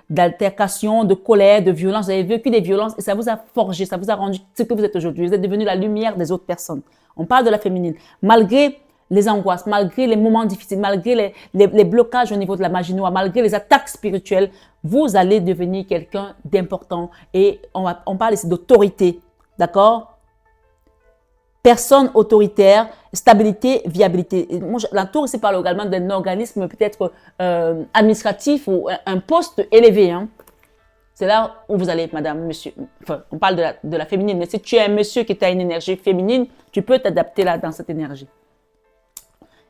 d'altercation, de colère, de violence. Vous avez vécu des violences et ça vous a forgé, ça vous a rendu ce que vous êtes aujourd'hui. Vous êtes devenu la lumière des autres personnes. On parle de la féminine. Malgré les angoisses, malgré les moments difficiles, malgré les blocages au niveau de la magie noire, malgré les attaques spirituelles, vous allez devenir quelqu'un d'important. Et on parle ici d'autorité, d'accord? Personne autoritaire, stabilité, viabilité. La tour ici parle également d'un organisme peut-être administratif ou un poste élevé. Hein. C'est là où vous allez, madame, monsieur. Enfin, on parle de la féminine. Mais si tu es un monsieur qui a une énergie féminine, tu peux t'adapter là dans cette énergie.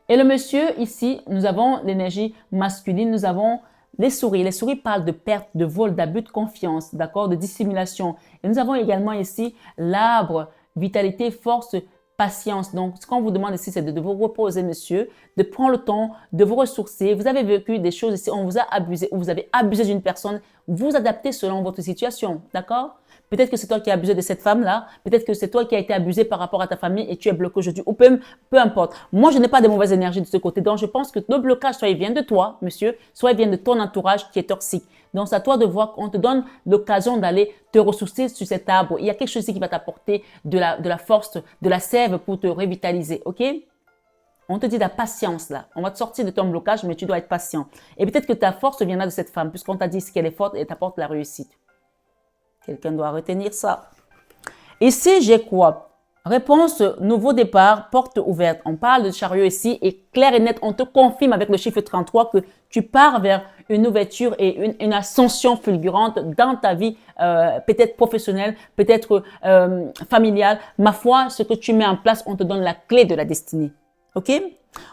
Et le monsieur, ici, nous avons l'énergie masculine, nous avons les souris. Les souris parlent de perte, de vol, d'abus de confiance, d'accord, de dissimulation. Et nous avons également ici l'arbre, vitalité, force, patience. Donc, ce qu'on vous demande ici, c'est de vous reposer, monsieur, de prendre le temps, de vous ressourcer. Vous avez vécu des choses ici, on vous a abusé, ou vous avez abusé d'une personne, vous adaptez selon votre situation, d'accord? Peut-être que c'est toi qui as abusé de cette femme-là. Peut-être que c'est toi qui as été abusé par rapport à ta famille et tu es bloqué aujourd'hui. Ou peu importe. Moi, je n'ai pas de mauvaise énergie de ce côté. Donc, je pense que le blocage, soit il vient de toi, monsieur, soit il vient de ton entourage qui est toxique. Donc, c'est à toi de voir qu'on te donne l'occasion d'aller te ressourcer sur cet arbre. Il y a quelque chose ici qui va t'apporter de la force, de la sève pour te revitaliser. OK? On te dit de la patience là. On va te sortir de ton blocage, mais tu dois être patient. Et peut-être que ta force viendra de cette femme, puisqu'on t'a dit qu'elle est forte et t'apporte la réussite. Quelqu'un doit retenir ça. Ici, j'ai quoi? Réponse, nouveau départ, porte ouverte. On parle de chariot ici et clair et net, on te confirme avec le chiffre 33 que tu pars vers une ouverture et une ascension fulgurante dans ta vie, peut-être professionnelle, peut-être familiale. Ma foi, ce que tu mets en place, on te donne la clé de la destinée. OK?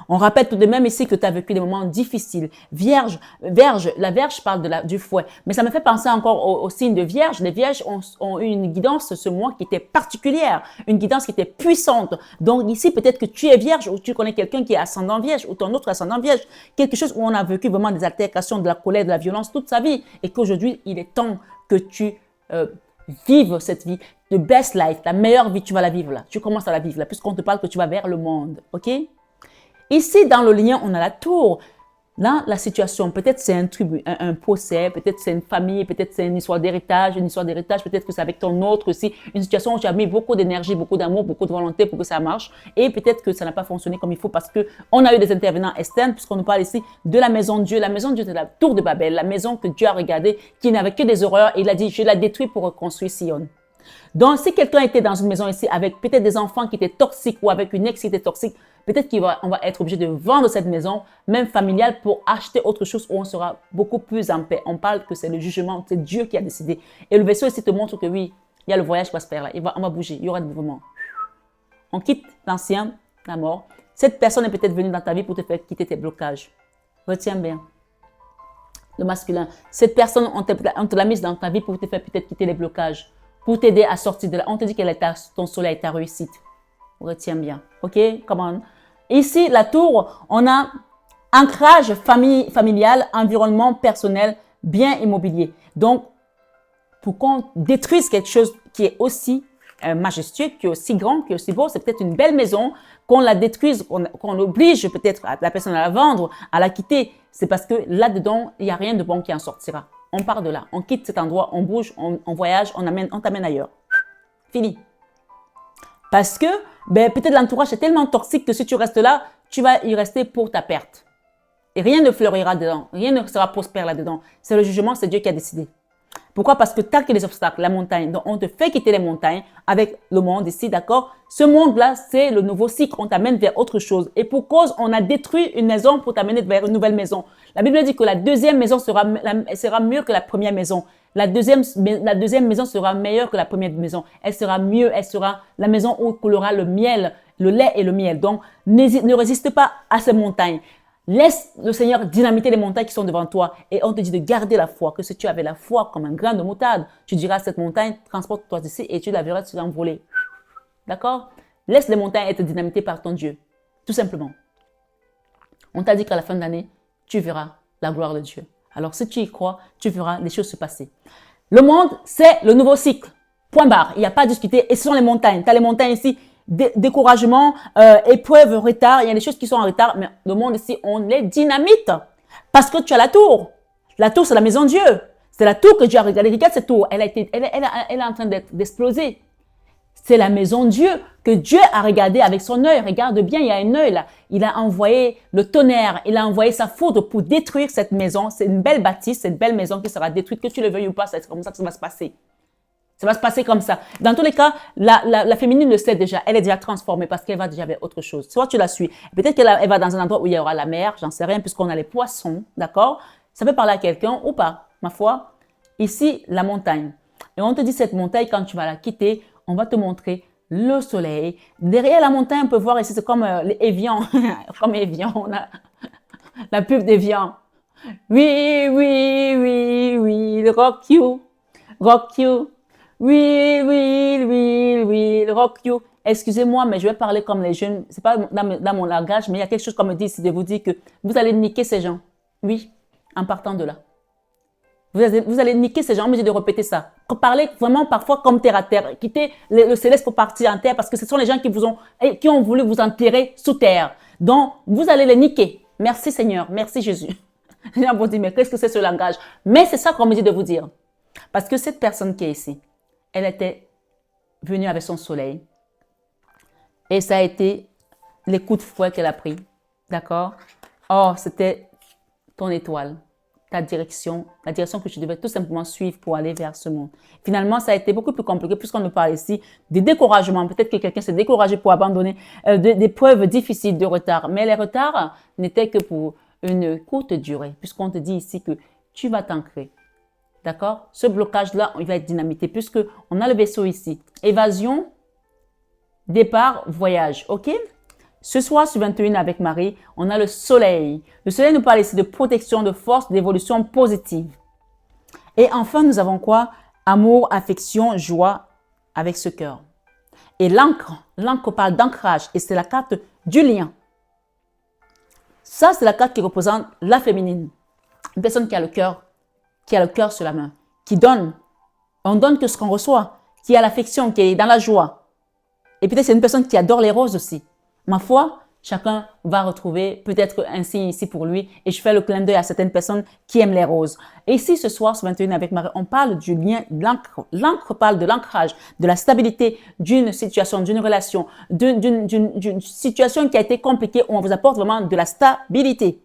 On rappelle tout de même ici que tu as vécu des moments difficiles. La Vierge parle du fouet. Mais ça me fait penser encore au signe de Vierge. Les Vierges ont eu une guidance ce mois qui était particulière, une guidance qui était puissante. Donc ici, peut-être que tu es Vierge ou tu connais quelqu'un qui est ascendant Vierge ou ton autre ascendant Vierge. Quelque chose où on a vécu vraiment des altercations, de la colère, de la violence toute sa vie. Et qu'aujourd'hui, il est temps que tu vives cette vie. The best life, la meilleure vie, tu vas la vivre là. Tu commences à la vivre là, puisqu'on te parle que tu vas vers le monde. OK? Ici, dans le lien, on a la tour. Là, la situation, peut-être c'est un tribu, un procès, peut-être c'est une famille, peut-être c'est une histoire d'héritage, peut-être que c'est avec ton autre aussi, une situation où tu as mis beaucoup d'énergie, beaucoup d'amour, beaucoup de volonté pour que ça marche, et peut-être que ça n'a pas fonctionné comme il faut parce que on a eu des intervenants externes, puisqu'on nous parle ici de la maison de Dieu. La maison de Dieu, c'est la tour de Babel, la maison que Dieu a regardée, qui n'avait que des horreurs, et il a dit, je la détruis pour reconstruire Sion. Donc, si quelqu'un était dans une maison ici avec peut-être des enfants qui étaient toxiques ou avec une ex qui était toxique, peut-être qu'on va être obligé de vendre cette maison, même familiale, pour acheter autre chose où on sera beaucoup plus en paix. On parle que c'est le jugement, c'est Dieu qui a décidé. Et le vaisseau ici te montre que oui, il y a le voyage qui va se faire là. On va bouger, il y aura du mouvement. On quitte l'ancien, la mort. Cette personne est peut-être venue dans ta vie pour te faire quitter tes blocages. Retiens bien. Le masculin. Cette personne, on te l'a mise dans ta vie pour te faire peut-être quitter les blocages, pour t'aider à sortir de là. On te dit qu'elle est ton soleil, ta réussite. Retiens bien. OK? Come on. Ici, la tour, on a ancrage familial, environnement personnel, bien immobilier. Donc, pour qu'on détruise quelque chose qui est aussi majestueux, qui est aussi grand, qui est aussi beau, c'est peut-être une belle maison, qu'on la détruise, qu'on oblige peut-être la personne à la vendre, à la quitter. C'est parce que là-dedans, il n'y a rien de bon qui en sortira. On part de là, on quitte cet endroit, on bouge, on voyage, on t'amène ailleurs. Fini. Parce que peut-être l'entourage est tellement toxique que si tu restes là, tu vas y rester pour ta perte. Et rien ne fleurira dedans, rien ne sera prospère là-dedans. C'est le jugement, c'est Dieu qui a décidé. Pourquoi? Parce que tu as que les obstacles, la montagne. Donc, on te fait quitter les montagnes avec le monde ici, d'accord? Ce monde-là, c'est le nouveau cycle. On t'amène vers autre chose. Et pour cause, on a détruit une maison pour t'amener vers une nouvelle maison. La Bible dit que la deuxième maison sera mieux que la première maison. La deuxième maison sera meilleure que la première maison. Elle sera mieux. Elle sera la maison où coulera le miel, le lait et le miel. Donc, ne résiste pas à ces montagnes. Laisse le Seigneur dynamiter les montagnes qui sont devant toi. Et on te dit de garder la foi. Que si tu avais la foi comme un grain de moutarde, tu diras à cette montagne, transporte-toi d'ici et tu la verras s'envoler. D'accord? Laisse les montagnes être dynamitées par ton Dieu. Tout simplement. On t'a dit qu'à la fin de l'année, tu verras la gloire de Dieu. Alors si tu y crois, tu verras les choses se passer. Le monde, c'est le nouveau cycle. Point barre. Il n'y a pas à discuter. Et ce sont les montagnes. Tu as les montagnes ici. Découragement, épreuve, retard. Il y a des choses qui sont en retard, mais le monde ici, on les dynamite. Parce que tu as la tour. La tour, c'est la maison de Dieu. C'est la tour que Dieu a regardée. Regarde cette tour. Elle est en train d'exploser. C'est la maison de Dieu que Dieu a regardée avec son œil. Regarde bien, il y a un œil là. Il a envoyé le tonnerre. Il a envoyé sa foudre pour détruire cette maison. C'est une belle bâtisse, c'est une belle maison qui sera détruite. Que tu le veuilles ou pas, c'est comme ça que ça va se passer. Ça va se passer comme ça. Dans tous les cas, la féminine le sait déjà. Elle est déjà transformée parce qu'elle va déjà vers autre chose. Soit tu la suis. Peut-être qu'elle va dans un endroit où il y aura la mer. J'en sais rien puisqu'on a les poissons. D'accord? Ça peut parler à quelqu'un ou pas. Ma foi. Ici, la montagne. Et on te dit cette montagne, quand tu vas la quitter, on va te montrer le soleil. Derrière la montagne, on peut voir ici, c'est comme Evian. Comme Evian. On a la pub d'Evian. Oui, oui, oui, oui. Rock you. Rock you. Oui, oui, oui, oui, rock you. Excusez-moi, mais je vais parler comme les jeunes. C'est pas dans mon langage, mais il y a quelque chose qu'on me dit ici de vous dire que vous allez niquer ces gens. Oui, en partant de là. Vous allez niquer ces gens. On me dit de répéter ça. Parlez vraiment parfois comme terre à terre. Quittez le céleste pour partir en terre parce que ce sont les gens qui ont voulu vous enterrer sous terre. Donc, vous allez les niquer. Merci Seigneur. Merci Jésus. Les gens vont dire, mais qu'est-ce que c'est ce langage? Mais c'est ça qu'on me dit de vous dire. Parce que cette personne qui est ici, elle était venue avec son soleil. Et ça a été les coups de fouet qu'elle a pris. D'accord? Oh, c'était ton étoile, ta direction, la direction que tu devais tout simplement suivre pour aller vers ce monde. Finalement, ça a été beaucoup plus compliqué puisqu'on nous parle ici des découragements. Peut-être que quelqu'un s'est découragé pour abandonner des preuves difficiles de retard. Mais les retards n'étaient que pour une courte durée puisqu'on te dit ici que tu vas t'ancrer. D'accord? Ce blocage-là, il va être dynamité puisque on a le vaisseau ici. Évasion, départ, voyage. OK? Ce soir, sur 21 avec Marie, on a le soleil. Le soleil nous parle ici de protection, de force, d'évolution positive. Et enfin, nous avons quoi? Amour, affection, joie avec ce cœur. Et l'encre parle d'ancrage et c'est la carte du lien. Ça, c'est la carte qui représente la féminine. Une personne qui a le cœur sur la main, qui donne. On donne que ce qu'on reçoit, qui a l'affection, qui est dans la joie. Et peut-être c'est une personne qui adore les roses aussi. Ma foi, chacun va retrouver peut-être un signe ici pour lui. Et je fais le clin d'œil à certaines personnes qui aiment les roses. Et ici, ce soir, sur 21 avec Marie, on parle du lien, de l'encre. L'encre parle de l'ancrage, de la stabilité d'une situation, d'une relation, d'une situation qui a été compliquée où on vous apporte vraiment de la stabilité.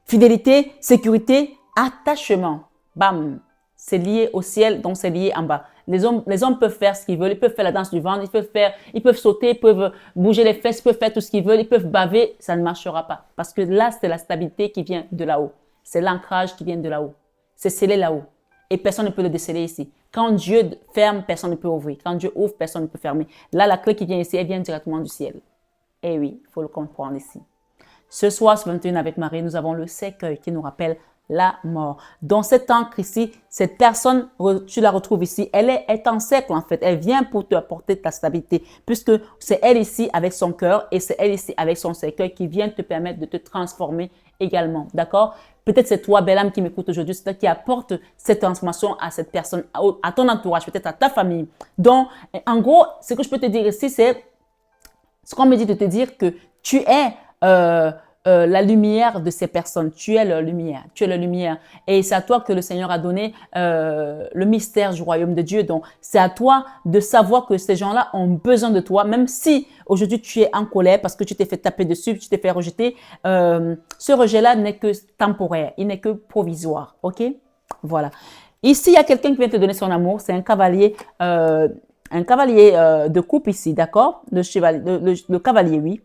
Fidélité, sécurité, attachement. Bam. C'est lié au ciel, donc c'est lié en bas. Les hommes peuvent faire ce qu'ils veulent. Ils peuvent faire la danse du ventre. Ils peuvent sauter, ils peuvent bouger les fesses, ils peuvent faire tout ce qu'ils veulent. Ils peuvent baver. Ça ne marchera pas. Parce que là, c'est la stabilité qui vient de là-haut. C'est l'ancrage qui vient de là-haut. C'est scellé là-haut. Et personne ne peut le déceler ici. Quand Dieu ferme, personne ne peut ouvrir. Quand Dieu ouvre, personne ne peut fermer. Là, la clé qui vient ici, elle vient directement du ciel. Eh oui, il faut le comprendre ici. Ce soir, ce 21 avec Marie, nous avons le cercueil qui nous rappelle la mort. Dans cette encre ici, cette personne, tu la retrouves ici, elle est en cercle en fait. Elle vient pour te apporter ta stabilité puisque c'est elle ici avec son cœur et c'est elle ici avec son cercueil qui vient te permettre de te transformer également. D'accord? Peut-être c'est toi, belle âme qui m'écoute aujourd'hui, c'est toi qui apporte cette transformation à cette personne, à ton entourage, peut-être à ta famille. Donc, en gros, ce que je peux te dire ici, c'est ce qu'on me dit de te dire que tu es la lumière de ces personnes. Tu es la lumière. Tu es la lumière. Et c'est à toi que le Seigneur a donné le mystère du royaume de Dieu. Donc, c'est à toi de savoir que ces gens-là ont besoin de toi, même si aujourd'hui tu es en colère parce que tu t'es fait taper dessus, tu t'es fait rejeter. Ce rejet-là n'est que temporaire. Il n'est que provisoire. OK? Voilà. Ici, il y a quelqu'un qui vient te donner son amour. C'est un cavalier de coupe ici, d'accord? Le cavalier, oui.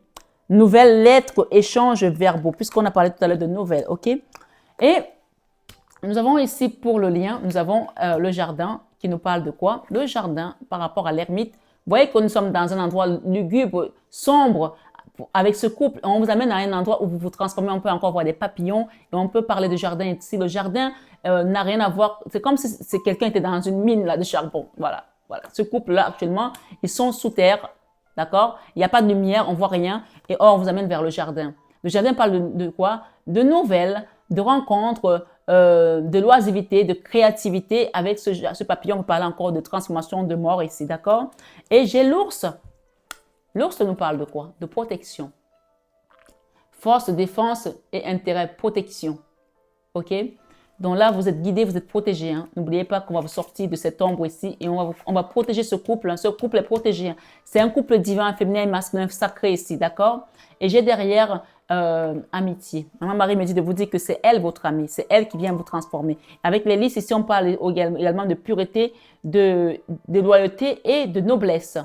Nouvelle lettre, échange verbaux, puisqu'on a parlé tout à l'heure de nouvelles, ok? Et nous avons ici pour le lien, nous avons le jardin qui nous parle de quoi? Le jardin par rapport à l'ermite. Vous voyez que nous sommes dans un endroit lugubre, sombre. Avec ce couple, on vous amène à un endroit où vous vous transformez, on peut encore voir des papillons et on peut parler de jardin ici. Le jardin n'a rien à voir, c'est comme si quelqu'un était dans une mine là, de charbon. Voilà, voilà. Ce couple-là, actuellement, ils sont sous terre, d'accord? Il n'y a pas de lumière, on voit rien. Et or, on vous amène vers le jardin. Le jardin parle de quoi? De nouvelles, de rencontres, de loisiveté, de créativité. Avec ce papillon, on parle encore de transformation, de mort ici, d'accord? Et j'ai l'ours. L'ours nous parle de quoi? De protection. Force, défense et intérêt, protection. OK? Donc là, vous êtes guidés, vous êtes protégés. Hein? N'oubliez pas qu'on va vous sortir de cette ombre ici et on va protéger ce couple. Hein? Ce couple est protégé. Hein? C'est un couple divin, féminin et masculin sacré ici, d'accord? Et j'ai derrière amitié. Maman Marie me dit de vous dire que c'est elle votre amie. C'est elle qui vient vous transformer. Avec les listes, ici, on parle également de pureté, de loyauté et de noblesse.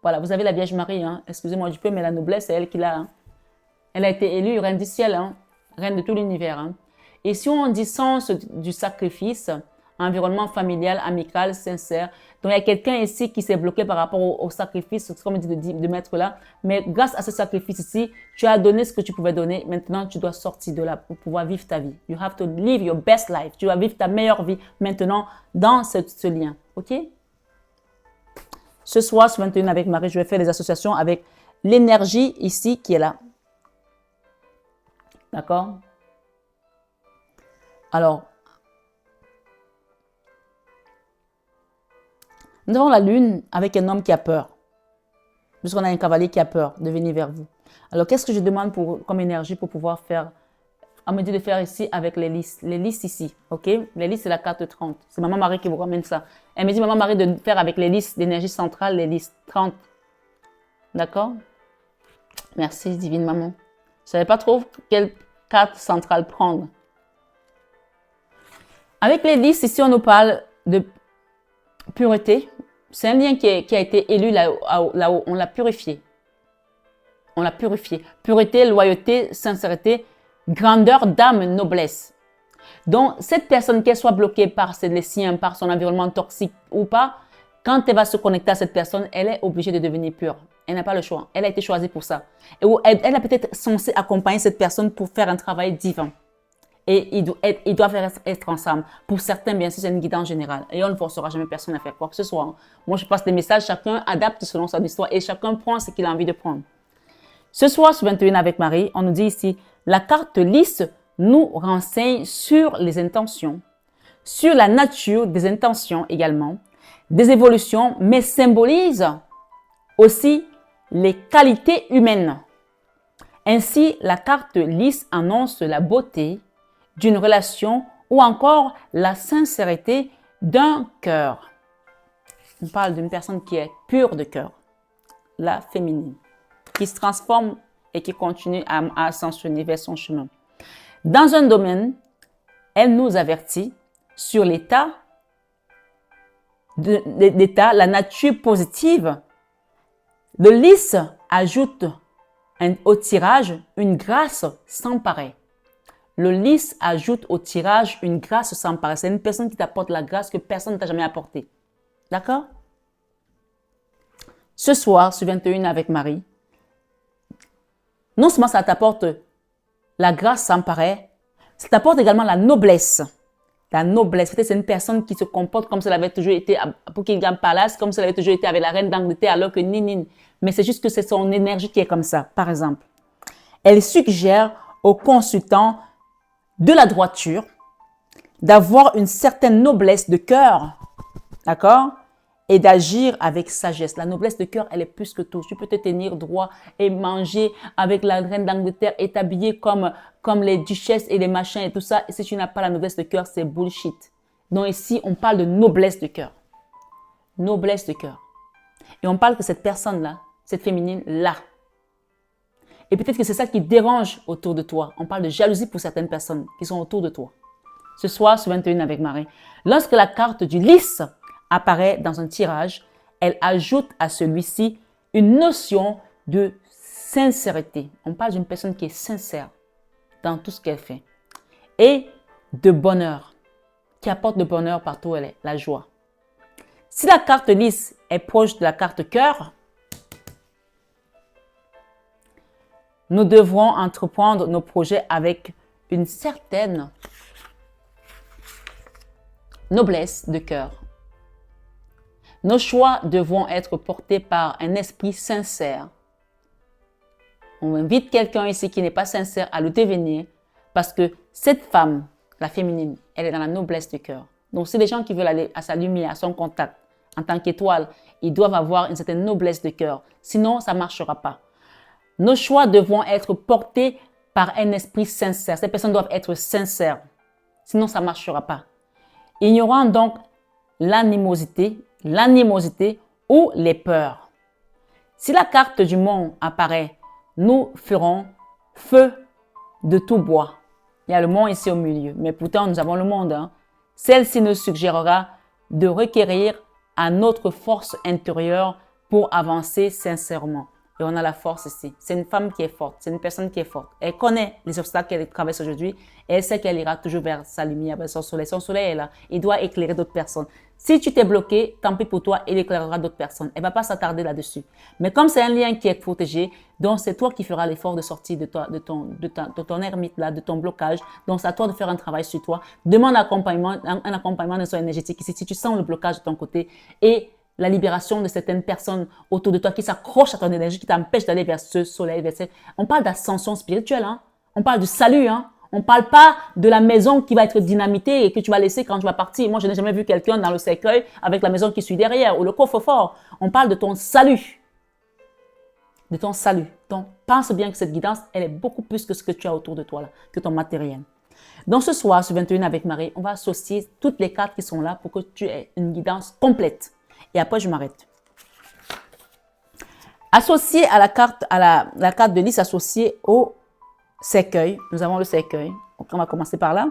Voilà, vous avez la Vierge Marie, hein. Excusez-moi du peu, mais la noblesse, c'est elle qui l'a. Hein. Elle a été élue reine du ciel, hein. Reine de tout l'univers. Hein. Et si on dit sens du sacrifice, environnement familial, amical, sincère, donc il y a quelqu'un ici qui s'est bloqué par rapport au sacrifice, comme on dit de mettre là, mais grâce à ce sacrifice ici, tu as donné ce que tu pouvais donner, maintenant tu dois sortir de là pour pouvoir vivre ta vie. You have to live your best life. Tu dois vivre ta meilleure vie maintenant dans ce lien, ok? Ce soir, ce 21 avec Marie, je vais faire des associations avec l'énergie ici qui est là. D'accord? Alors, nous avons la lune avec un homme qui a peur. Puisqu'on a un cavalier qui a peur de venir vers vous. Alors, qu'est-ce que je demande comme énergie pour pouvoir faire? On me dit de faire ici avec les listes. Les listes ici, ok? Les listes, c'est la carte 30. C'est Maman Marie qui vous ramène ça. Elle me dit, Maman Marie, de faire avec les listes d'énergie centrale, les listes 30. D'accord? Merci, divine maman. Je ne savais pas trop quelle carte centrale prendre. Avec les listes, ici, on nous parle de pureté. C'est un lien qui a été élu là-haut. On l'a purifié. On l'a purifié. Pureté, loyauté, sincérité, grandeur d'âme, noblesse. Donc, cette personne, qu'elle soit bloquée par les siens, par son environnement toxique ou pas, quand elle va se connecter à cette personne, elle est obligée de devenir pure. Elle n'a pas le choix. Elle a été choisie pour ça. Et elle a peut-être censé accompagner cette personne pour faire un travail divin. Et ils doivent être ensemble. Pour certains, bien sûr, c'est une guidance générale. Et on ne forcera jamais personne à faire quoi que ce soit. Moi, je passe des messages, chacun adapte selon son histoire et chacun prend ce qu'il a envie de prendre. Ce soir, sur 21 avec Marie, on nous dit ici, la carte lisse nous renseigne sur les intentions, sur la nature des intentions également, des évolutions, mais symbolise aussi les qualités humaines. Ainsi, la carte lisse annonce la beauté d'une relation ou encore la sincérité d'un cœur. On parle d'une personne qui est pure de cœur, la féminine, qui se transforme et qui continue à ascensionner vers son chemin. Dans un domaine, elle nous avertit sur l'état, la nature positive. Le lys ajoute au tirage une grâce sans pareil. Le lys ajoute au tirage une grâce sans pareil. C'est une personne qui t'apporte la grâce que personne ne t'a jamais apportée. D'accord? Ce soir, sur 21 avec Marie, non seulement ça t'apporte la grâce sans pareil, ça t'apporte également la noblesse. La noblesse. Peut-être c'est une personne qui se comporte comme si elle avait toujours été à Buckingham Palace, comme si elle avait toujours été avec la reine d'Angleterre, alors que ninin. Mais c'est juste que c'est son énergie qui est comme ça, par exemple. Elle suggère aux consultants de la droiture d'avoir une certaine noblesse de cœur, d'accord? Et d'agir avec sagesse. La noblesse de cœur, elle est plus que tout. Tu peux te tenir droit et manger avec la reine d'Angleterre et t'habiller comme les duchesses et les machins et tout ça. Et si tu n'as pas la noblesse de cœur, c'est bullshit. Donc ici, on parle de noblesse de cœur. Noblesse de cœur. Et on parle que cette personne-là, cette féminine-là. Et peut-être que c'est ça qui dérange autour de toi. On parle de jalousie pour certaines personnes qui sont autour de toi. Ce soir, sur 21 avec Marie, lorsque la carte du lys apparaît dans un tirage, elle ajoute à celui-ci une notion de sincérité. On parle d'une personne qui est sincère dans tout ce qu'elle fait. Et de bonheur, qui apporte le bonheur partout où elle est, la joie. Si la carte lys est proche de la carte cœur, nous devrons entreprendre nos projets avec une certaine noblesse de cœur. Nos choix devront être portés par un esprit sincère. On invite quelqu'un ici qui n'est pas sincère à le devenir parce que cette femme, la féminine, elle est dans la noblesse de cœur. Donc, c'est des gens qui veulent aller à sa lumière, à son contact, en tant qu'étoile, ils doivent avoir une certaine noblesse de cœur. Sinon, ça ne marchera pas. Nos choix devront être portés par un esprit sincère. Ces personnes doivent être sincères. Sinon, ça ne marchera pas. Ignorant donc l'animosité ou les peurs. Si la carte du monde apparaît, nous ferons feu de tout bois. Il y a le monde ici au milieu, mais pourtant nous avons le monde. Hein. Celle-ci nous suggérera de requérir à notre force intérieure pour avancer sincèrement. Et on a la force ici. C'est une femme qui est forte, c'est une personne qui est forte. Elle connaît les obstacles qu'elle traverse aujourd'hui et elle sait qu'elle ira toujours vers sa lumière, vers son soleil. Son soleil est là. Il doit éclairer d'autres personnes. Si tu t'es bloqué, tant pis pour toi, il éclairera d'autres personnes. Elle ne va pas s'attarder là-dessus. Mais comme c'est un lien qui est protégé, donc c'est toi qui feras l'effort de sortir de ton ermite, là, de ton blocage. Donc c'est à toi de faire un travail sur toi. Demande un accompagnement de son énergétique ici si tu sens le blocage de ton côté et la libération de certaines personnes autour de toi qui s'accrochent à ton énergie, qui t'empêchent d'aller vers ce soleil. On parle d'ascension spirituelle, hein? On parle du salut. Hein? On ne parle pas de la maison qui va être dynamitée et que tu vas laisser quand tu vas partir. Moi, je n'ai jamais vu quelqu'un dans le cercueil avec la maison qui suit derrière ou le coffre-fort. On parle de ton salut. De ton salut. Donc, pense bien que cette guidance, elle est beaucoup plus que ce que tu as autour de toi, là, que ton matériel. Donc, ce soir, sur 21 avec Marie, on va associer toutes les cartes qui sont là pour que tu aies une guidance complète. Et après, je m'arrête. Associé à la carte, la carte de lys associée au cercueil, nous avons le cercueil, donc on va commencer par là,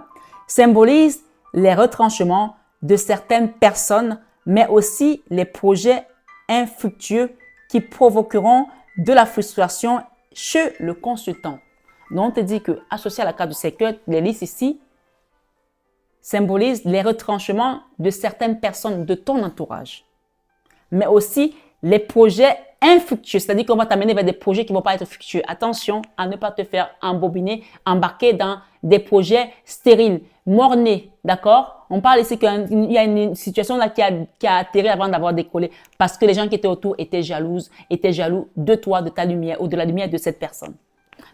symbolise les retranchements de certaines personnes, mais aussi les projets infructueux qui provoqueront de la frustration chez le consultant. Donc, on te dit que associé à la carte du cercueil, les lys ici symbolise les retranchements de certaines personnes de ton entourage, mais aussi les projets infructueux, c'est-à-dire qu'on va t'amener vers des projets qui ne vont pas être fructueux. Attention à ne pas te faire embobiner, embarquer dans des projets stériles, mornés, d'accord? On parle ici qu'il y a une situation là qui a atterri avant d'avoir décollé parce que les gens qui étaient autour étaient jaloux de toi, de ta lumière ou de la lumière de cette personne.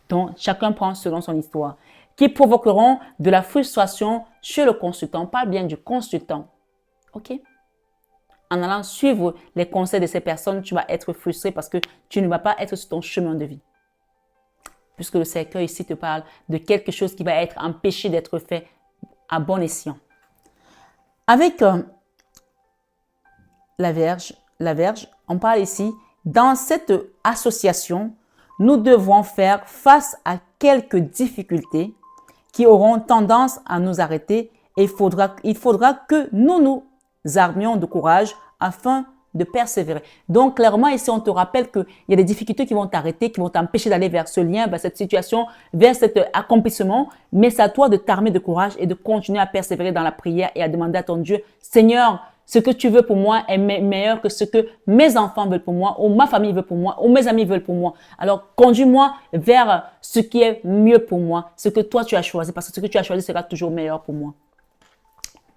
Donc, chacun prend selon son histoire, qui provoqueront de la frustration chez le consultant. On parle bien du consultant, ok? En allant suivre les conseils de ces personnes, tu vas être frustré parce que tu ne vas pas être sur ton chemin de vie. Puisque le cercueil ici te parle de quelque chose qui va être empêché d'être fait à bon escient. Avec la Vierge, on parle ici, dans cette association, nous devons faire face à quelques difficultés qui auront tendance à nous arrêter et il faudra que nous armions de courage afin de persévérer. Donc, clairement, ici, on te rappelle qu'il y a des difficultés qui vont t'arrêter, qui vont t'empêcher d'aller vers ce lien, vers cette situation, vers cet accomplissement. Mais c'est à toi de t'armer de courage et de continuer à persévérer dans la prière et à demander à ton Dieu, Seigneur, ce que tu veux pour moi est meilleur que ce que mes enfants veulent pour moi, ou ma famille veut pour moi, ou mes amis veulent pour moi. Alors, conduis-moi vers ce qui est mieux pour moi, ce que toi tu as choisi, parce que ce que tu as choisi sera toujours meilleur pour moi.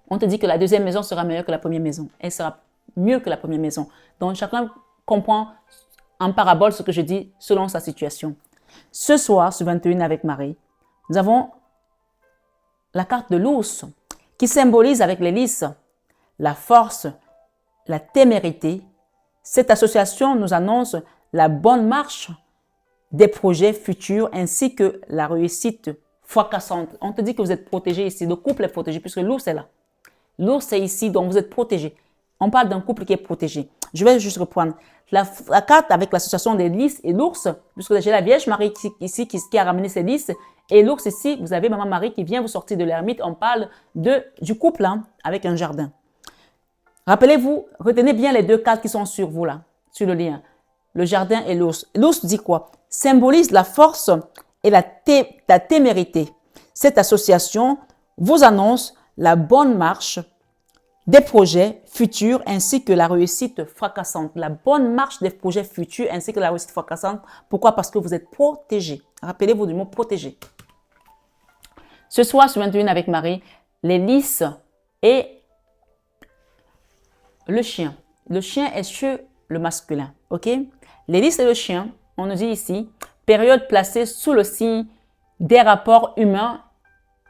On te dit que la deuxième maison sera meilleure que la première maison. Elle sera mieux que la première maison. Donc, chacun comprend en parabole ce que je dis selon sa situation. Ce soir, sur 21 avec Marie, nous avons la carte de l'ours qui symbolise avec les lys la force, la témérité. Cette association nous annonce la bonne marche des projets futurs ainsi que la réussite fracassante. On te dit que vous êtes protégé ici. Le couple est protégé puisque l'ours est là. L'ours est ici, donc vous êtes protégé. On parle d'un couple qui est protégé. Je vais juste reprendre. La carte avec l'association des lys et l'ours, puisque j'ai la Vierge Marie ici qui a ramené ces lys. Et l'ours ici, vous avez Maman Marie qui vient vous sortir de l'ermite. On parle du couple hein, avec un jardin. Rappelez-vous, retenez bien les deux cartes qui sont sur vous là, sur le lien. Le jardin et l'ours. L'ours dit quoi? Symbolise la force et la témérité. Cette association vous annonce la bonne marche des projets futurs ainsi que la réussite fracassante. La bonne marche des projets futurs ainsi que la réussite fracassante. Pourquoi? Parce que vous êtes protégé. Rappelez-vous du mot protégé. Ce soir, sur 21 avec Marie, les lys et le chien. Le chien est chez le masculin. Ok? Les lys et le chien, on nous dit ici, période placée sous le signe des rapports humains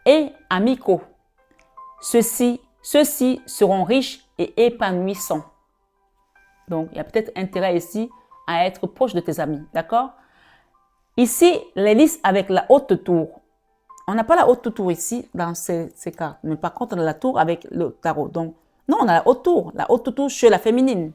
et amicaux. Ceux-ci seront riches et épanouissants. Donc, il y a peut-être intérêt ici à être proche de tes amis. D'accord? Ici, les lys avec la haute tour. On n'a pas la haute tour ici dans ces cartes. Mais par contre, on a la tour avec le tarot. Donc, non, on a la haute tour. La haute tour chez la féminine.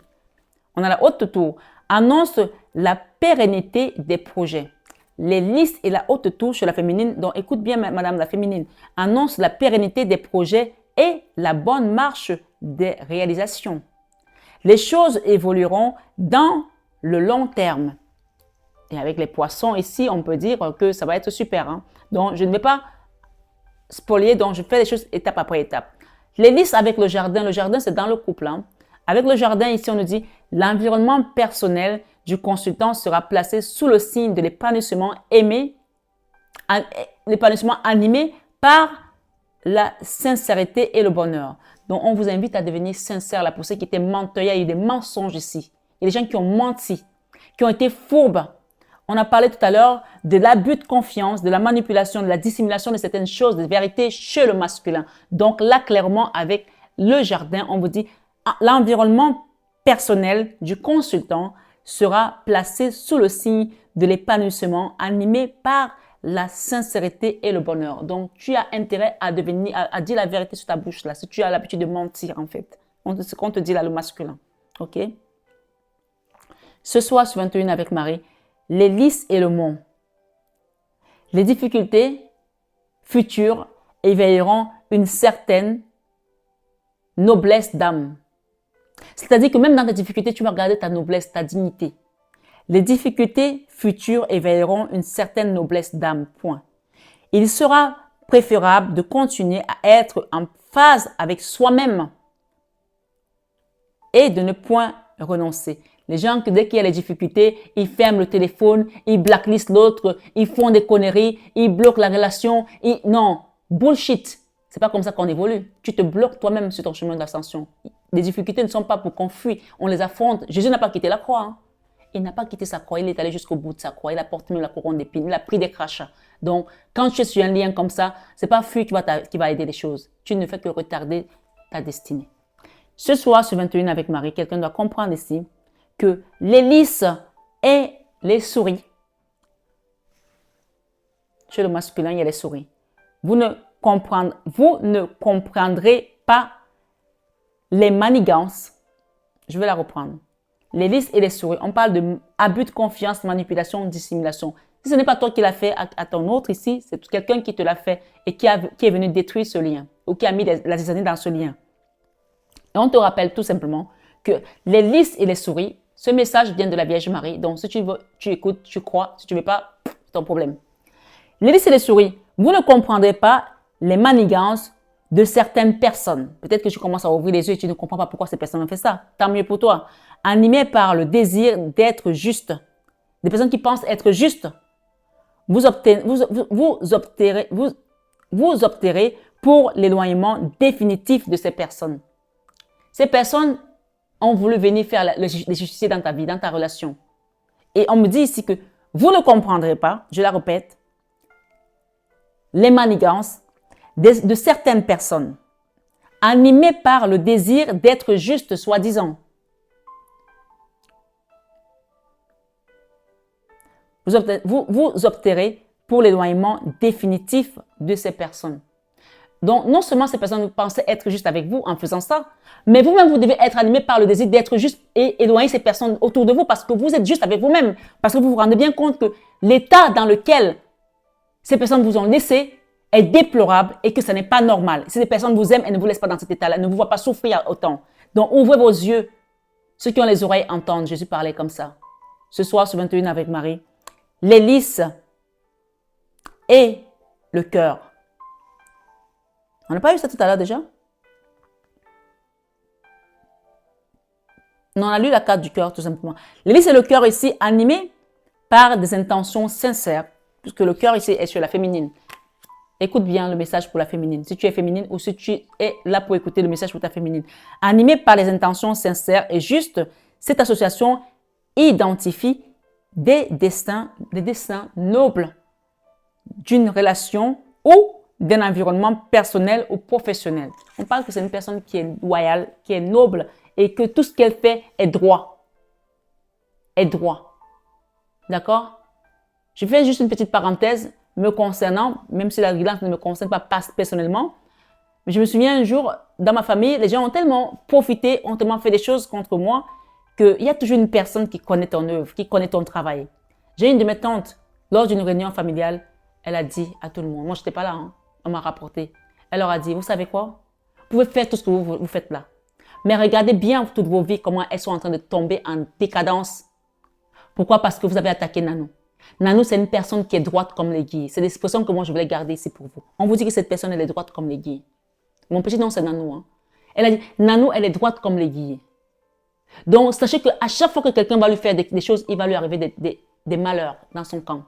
On a la haute tour. Annonce la pérennité des projets. Les lys et la haute tour chez la féminine. Donc, écoute bien, madame la féminine. Annonce la pérennité des projets et la bonne marche des réalisations. Les choses évolueront dans le long terme. Et avec les poissons ici, on peut dire que ça va être super. Hein? Donc, je ne vais pas spolier, donc je fais les choses étape après étape. Les lys avec le jardin c'est dans le couple. Hein? Avec le jardin, ici, on nous dit l'environnement personnel du consultant sera placé sous le signe de l'épanouissement animé par la sincérité et le bonheur. Donc, on vous invite à devenir sincère. Là, pour ceux qui étaient menteurs, il y a eu des mensonges ici. Il y a des gens qui ont menti, qui ont été fourbes. On a parlé tout à l'heure de l'abus de confiance, de la manipulation, de la dissimulation de certaines choses, des vérités chez le masculin. Donc là, clairement, avec le jardin, on vous dit l'environnement personnel du consultant sera placé sous le signe de l'épanouissement animé par la sincérité et le bonheur. Donc, tu as intérêt à dire la vérité sur ta bouche là, si tu as l'habitude de mentir en fait. C'est ce qu'on te dit là, le masculin. Ok? Ce soir, sur 21 avec Marie, les lys et le mont. Les difficultés futures éveilleront une certaine noblesse d'âme. C'est-à-dire que même dans tes difficultés, tu vas garder ta noblesse, ta dignité. Les difficultés futures éveilleront une certaine noblesse d'âme. Point. Il sera préférable de continuer à être en phase avec soi-même et de ne point renoncer. Les gens, dès qu'il y a les difficultés, ils ferment le téléphone, ils blacklistent l'autre, ils font des conneries, ils bloquent la relation. Non, bullshit. C'est pas comme ça qu'on évolue. Tu te bloques toi-même sur ton chemin d'ascension. Les difficultés ne sont pas pour qu'on fuit, on les affronte. Jésus n'a pas quitté la croix. Hein. Il n'a pas quitté sa croix, il est allé jusqu'au bout de sa croix. Il a porté même la couronne d'épines, il a pris des crachats. Donc, quand tu es sur un lien comme ça, c'est pas fuir qui va aider les choses. Tu ne fais que retarder ta destinée. Ce soir, sur 21 avec Marie, quelqu'un doit comprendre ici que les lys et les souris, chez le masculin, il y a les souris. Vous ne comprendrez pas les manigances. Je vais la reprendre. Les lys et les souris, on parle de abus de confiance, manipulation, dissimulation. Si ce n'est pas toi qui l'as fait à ton autre ici, c'est quelqu'un qui te l'a fait et qui est venu détruire ce lien ou qui a mis la zizanie dans ce lien. Et on te rappelle tout simplement que les lys et les souris, ce message vient de la Vierge Marie. Donc, si tu veux, tu écoutes, tu crois. Si tu ne veux pas, c'est ton problème. Les lys et les souris, vous ne comprendrez pas les manigances de certaines personnes. Peut-être que tu commences à ouvrir les yeux et tu ne comprends pas pourquoi ces personnes ont fait ça. Tant mieux pour toi. Animées par le désir d'être juste. Des personnes qui pensent être justes. Vous opterez pour l'éloignement définitif de ces personnes. Ces personnes ont voulu venir faire les justiciers dans ta vie, dans ta relation. Et on me dit ici que vous ne comprendrez pas, je la répète, les manigances de certaines personnes, animées par le désir d'être juste, soi-disant. Vous opterez pour l'éloignement définitif de ces personnes. Donc, non seulement ces personnes pensaient être juste avec vous en faisant ça, mais vous-même, vous devez être animé par le désir d'être juste et éloigner ces personnes autour de vous parce que vous êtes juste avec vous-même. Parce que vous vous rendez bien compte que l'état dans lequel ces personnes vous ont laissé est déplorable et que ce n'est pas normal. Si ces personnes vous aiment, elles ne vous laissent pas dans cet état-là, elles ne vous voient pas souffrir autant. Donc, ouvrez vos yeux. Ceux qui ont les oreilles entendent. Jésus parlait comme ça. Ce soir, sur 21 avec Marie, les lys et le cœur. On n'a pas eu ça tout à l'heure déjà? Non, on a lu la carte du cœur tout simplement. Les lys et le cœur ici, animés par des intentions sincères, puisque le cœur ici est sur la féminine. Écoute bien le message pour la féminine. Si tu es féminine ou si tu es là pour écouter le message pour ta féminine. Animé par les intentions sincères et justes, cette association identifie des destins nobles d'une relation ou d'un environnement personnel ou professionnel. On parle que c'est une personne qui est loyale, qui est noble et que tout ce qu'elle fait est droit. Est droit. D'accord? Je fais juste une petite parenthèse me concernant, même si la violence ne me concerne pas personnellement. Mais je me souviens un jour, dans ma famille, les gens ont tellement profité, ont tellement fait des choses contre moi qu'il y a toujours une personne qui connaît ton œuvre, qui connaît ton travail. J'ai une de mes tantes, lors d'une réunion familiale, elle a dit à tout le monde, moi je n'étais pas là, hein, on m'a rapporté. Elle leur a dit, vous savez quoi? Vous pouvez faire tout ce que vous faites là. Mais regardez bien toutes vos vies, comment elles sont en train de tomber en décadence. Pourquoi? Parce que vous avez attaqué Nanou. Nanou, c'est une personne qui est droite comme l'aiguille. C'est l'expression que moi, je voulais garder ici pour vous. On vous dit que cette personne, elle est droite comme l'aiguille. Mon petit nom, c'est Nanou. Hein. Elle a dit, Nanou, elle est droite comme l'aiguille. Donc, sachez qu'à chaque fois que quelqu'un va lui faire des choses, il va lui arriver des malheurs dans son camp.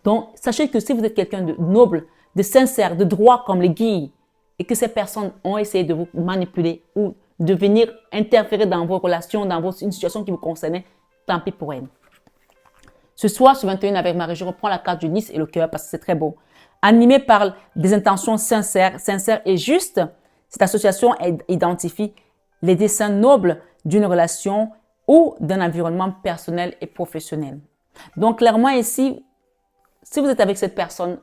Donc, sachez que si vous êtes quelqu'un de noble, de sincère, de droit comme l'aiguille, et que ces personnes ont essayé de vous manipuler ou de venir interférer dans vos relations, dans une situation qui vous concernait, tant pis pour elles. Ce soir, sur 21 avec Marie, je reprends la carte du lys et le cœur parce que c'est très beau. Animé par des intentions sincères et justes, cette association identifie les desseins nobles d'une relation ou d'un environnement personnel et professionnel. Donc, clairement ici, si vous êtes avec cette personne,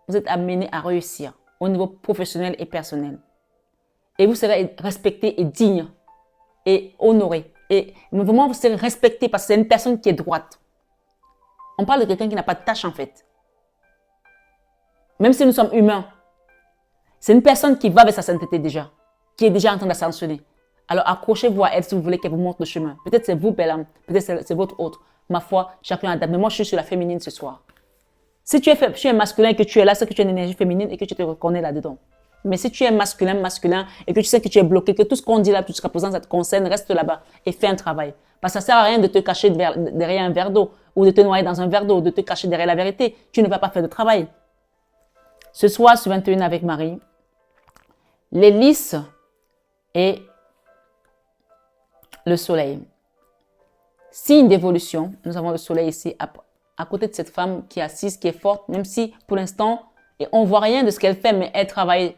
vous êtes amené à réussir au niveau professionnel et personnel. Et vous serez respecté et digne et honoré. Et vraiment, vous serez respecté parce que c'est une personne qui est droite. On parle de quelqu'un qui n'a pas de tâche en fait. Même si nous sommes humains, c'est une personne qui va vers sa sainteté déjà, qui est déjà en train d'ascensionner. Alors accrochez-vous à elle si vous voulez qu'elle vous montre le chemin. Peut-être c'est vous, belle âme, peut-être c'est votre autre. Ma foi, chacun adapte. Mais moi, je suis sur la féminine ce soir. Si tu es masculin et que tu es là, c'est que tu as une énergie féminine et que tu te reconnais là-dedans. Mais si tu es masculin et que tu sais que tu es bloqué, que tout ce qu'on dit là jusqu'à présent, ça te concerne, reste là-bas et fais un travail. Parce que ça ne sert à rien de te cacher derrière un verre d'eau ou de te noyer dans un verre d'eau, de te cacher derrière la vérité. Tu ne vas pas faire de travail. Ce soir, sur 21 avec Marie, les lys et le soleil. Signe d'évolution. Nous avons le soleil ici à côté de cette femme qui est assise, qui est forte, même si pour l'instant, on ne voit rien de ce qu'elle fait, mais elle travaille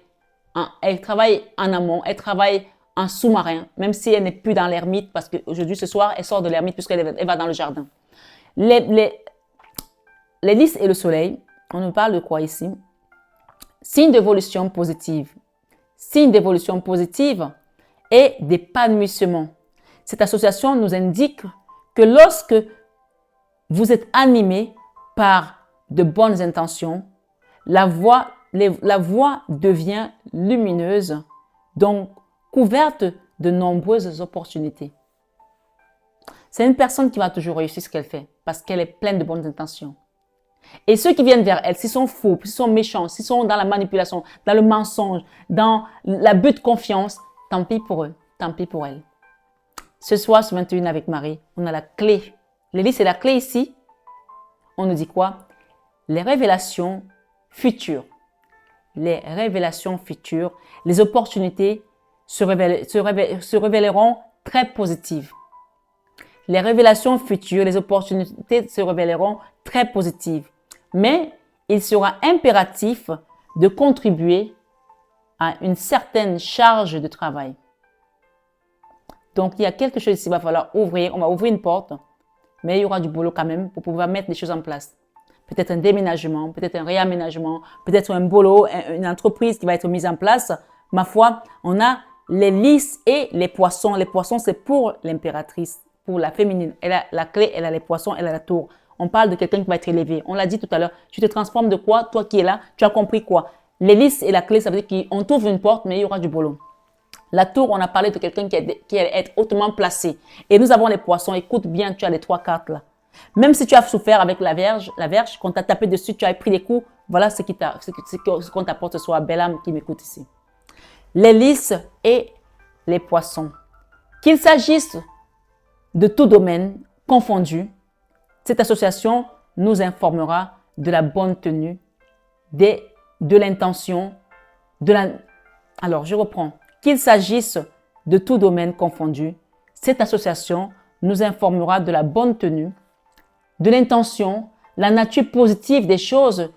en amont, elle travaille en sous-marin, même si elle n'est plus dans l'ermite, parce qu'aujourd'hui, ce soir, elle sort de l'ermite puisqu'elle va dans le jardin. Les lys et le soleil, on nous parle de quoi ici? Signe d'évolution positive. Signe d'évolution positive et d'épanouissement. Cette association nous indique que lorsque vous êtes animé par de bonnes intentions, la voie devient lumineuse, donc couverte de nombreuses opportunités. C'est une personne qui va toujours réussir ce qu'elle fait parce qu'elle est pleine de bonnes intentions. Et ceux qui viennent vers elle, s'ils sont faux, s'ils sont méchants, s'ils sont dans la manipulation, dans le mensonge, dans l'abus de confiance, tant pis pour eux, tant pis pour elles. Ce soir, sur 21 avec Marie, on a la clé. L'élie, c'est la clé ici. On nous dit quoi? Les révélations futures. Les révélations futures, les opportunités se révéleront très positives. Les révélations futures, les opportunités se révéleront très positives. Mais il sera impératif de contribuer à une certaine charge de travail. Donc, il y a quelque chose ici qu'il va falloir ouvrir. On va ouvrir une porte, mais il y aura du boulot quand même pour pouvoir mettre les choses en place. peut-être un déménagement, peut-être un réaménagement, peut-être un boulot, une entreprise qui va être mise en place. Ma foi, on a les lys et les poissons. Les poissons, c'est pour l'impératrice, pour la féminine. Elle a la clé, elle a les poissons, elle a la tour. On parle de quelqu'un qui va être élevé. On l'a dit tout à l'heure. Tu te transformes de quoi? Toi qui es là, tu as compris quoi? Les lys et la clé, ça veut dire qu'on t'ouvre une porte, mais il y aura du boulot. La tour, on a parlé de quelqu'un qui allait être hautement placé. Et nous avons les poissons. Écoute bien, tu as les 3 cartes là. Même si tu as souffert avec la verge, qu'on t'a tapé dessus, tu as pris des coups, voilà ce qu'on t'apporte ce soir, belle âme qui m'écoute ici. Les lys et les poissons. Qu'il s'agisse de tout domaine confondu, cette association nous informera de la bonne tenue, de l'intention, Alors, je reprends. Qu'il s'agisse de tout domaine confondu, cette association nous informera de la bonne tenue, de l'intention, la nature positive des choses.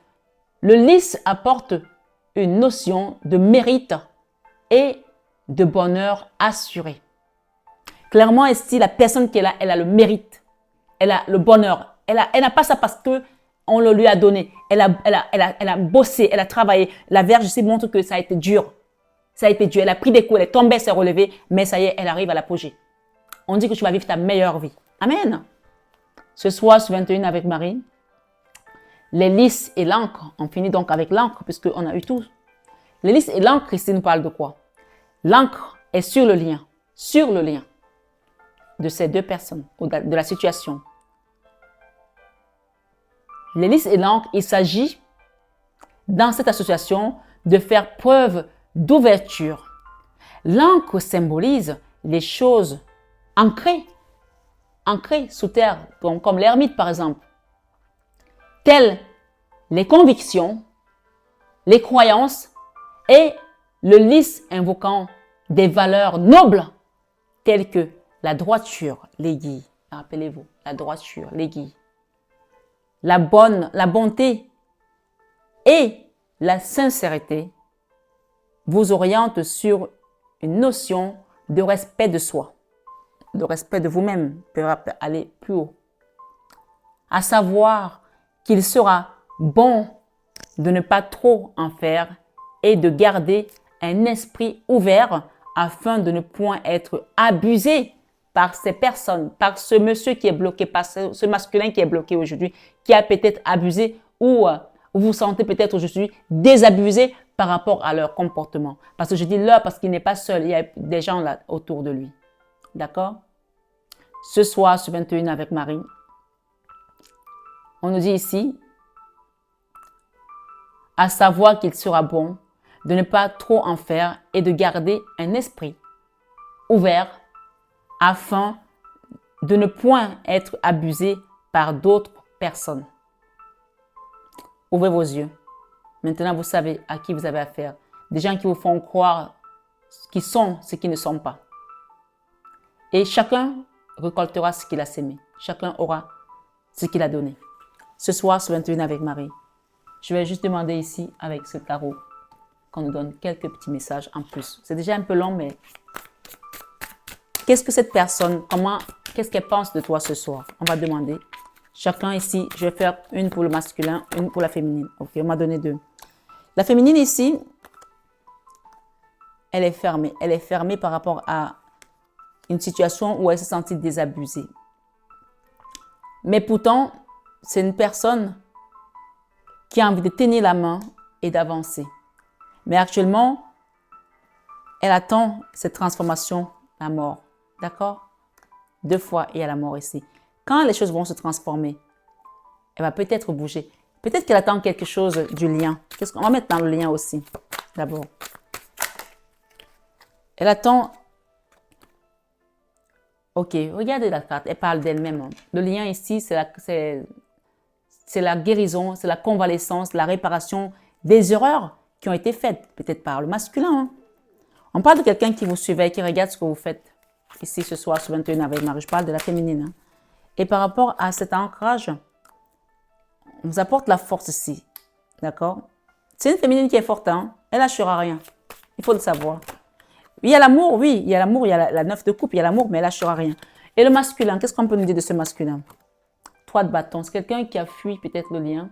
Le lys apporte une notion de mérite et de bonheur assuré. Clairement, ici, la personne qui est là, elle a le mérite, elle a le bonheur. Elle n'a pas ça parce que on le lui a donné. Elle a bossé, elle a travaillé. La Vierge ici montre que ça a été dur. Ça a été dur. Elle a pris des coups, elle est tombée, elle s'est relevée, mais ça y est, elle arrive à l'apogée. On dit que tu vas vivre ta meilleure vie. Amen. Ce soir, sur 21 avec Marie, les lys et l'encre. On finit donc avec l'encre, puisqu'on a eu tout. Les lys et l'encre, ici, nous parlent de quoi? L'encre est sur le lien de ces deux personnes, de la situation. Les lys et l'encre, il s'agit, dans cette association, de faire preuve d'ouverture. L'encre symbolise les choses ancrées sous terre, comme l'ermite par exemple, telles les convictions, les croyances et le lys invoquant des valeurs nobles telles que la droiture, l'aiguille. Rappelez-vous, la droiture, l'aiguille. La bonté et la sincérité vous orientent sur une notion de respect de soi, de respect de vous-même, peut aller plus haut. À savoir qu'il sera bon de ne pas trop en faire et de garder un esprit ouvert afin de ne point être abusé par ces personnes, par ce monsieur qui est bloqué, par ce masculin qui est bloqué aujourd'hui, qui a peut-être abusé ou vous vous sentez peut-être aujourd'hui désabusé par rapport à leur comportement. Parce que je dis leur parce qu'il n'est pas seul, il y a des gens là autour de lui. D'accord? Ce soir, sur 21 avec Marie, on nous dit ici, à savoir qu'il sera bon de ne pas trop en faire et de garder un esprit ouvert afin de ne point être abusé par d'autres personnes. Ouvrez vos yeux. Maintenant, vous savez à qui vous avez affaire. Des gens qui vous font croire qu'ils sont ce qu'ils ne sont pas. Et chacun récoltera ce qu'il a sémé. Chacun aura ce qu'il a donné. Ce soir, sur 21 avec Marie, je vais juste demander ici, avec ce tarot, qu'on nous donne quelques petits messages en plus. C'est déjà un peu long, mais qu'est-ce que cette personne, qu'est-ce qu'elle pense de toi ce soir? On va demander. Chacun ici, je vais faire une pour le masculin, une pour la féminine. Ok, on m'a donné 2. La féminine ici, elle est fermée. Elle est fermée par rapport à une situation où elle s'est sentie désabusée. Mais pourtant, c'est une personne qui a envie de tenir la main et d'avancer. Mais actuellement, elle attend cette transformation, la mort. D'accord? 2 fois, il y a la mort ici. Quand les choses vont se transformer, elle va peut-être bouger. Peut-être qu'elle attend quelque chose du lien. Qu'est-ce qu'on va mettre dans le lien aussi, d'abord? Elle attend... Ok, regardez la carte, elle parle d'elle-même. Le lien ici, c'est la guérison, c'est la convalescence, la réparation des erreurs qui ont été faites, peut-être par le masculin. On parle de quelqu'un qui vous surveille, qui regarde ce que vous faites. Ici, ce soir, sur 21 avec Marie, je parle de la féminine. Et par rapport à cet ancrage, on vous apporte la force ici. D'accord? C'est une féminine qui est forte, hein? Elle ne lâchera rien. Il faut le savoir. Il y a l'amour, oui, il y a l'amour, il y a la 9 de coupe, il y a l'amour, mais elle ne lâchera rien. Et le masculin, qu'est-ce qu'on peut nous dire de ce masculin? 3 de bâton, c'est quelqu'un qui a fui peut-être le lien,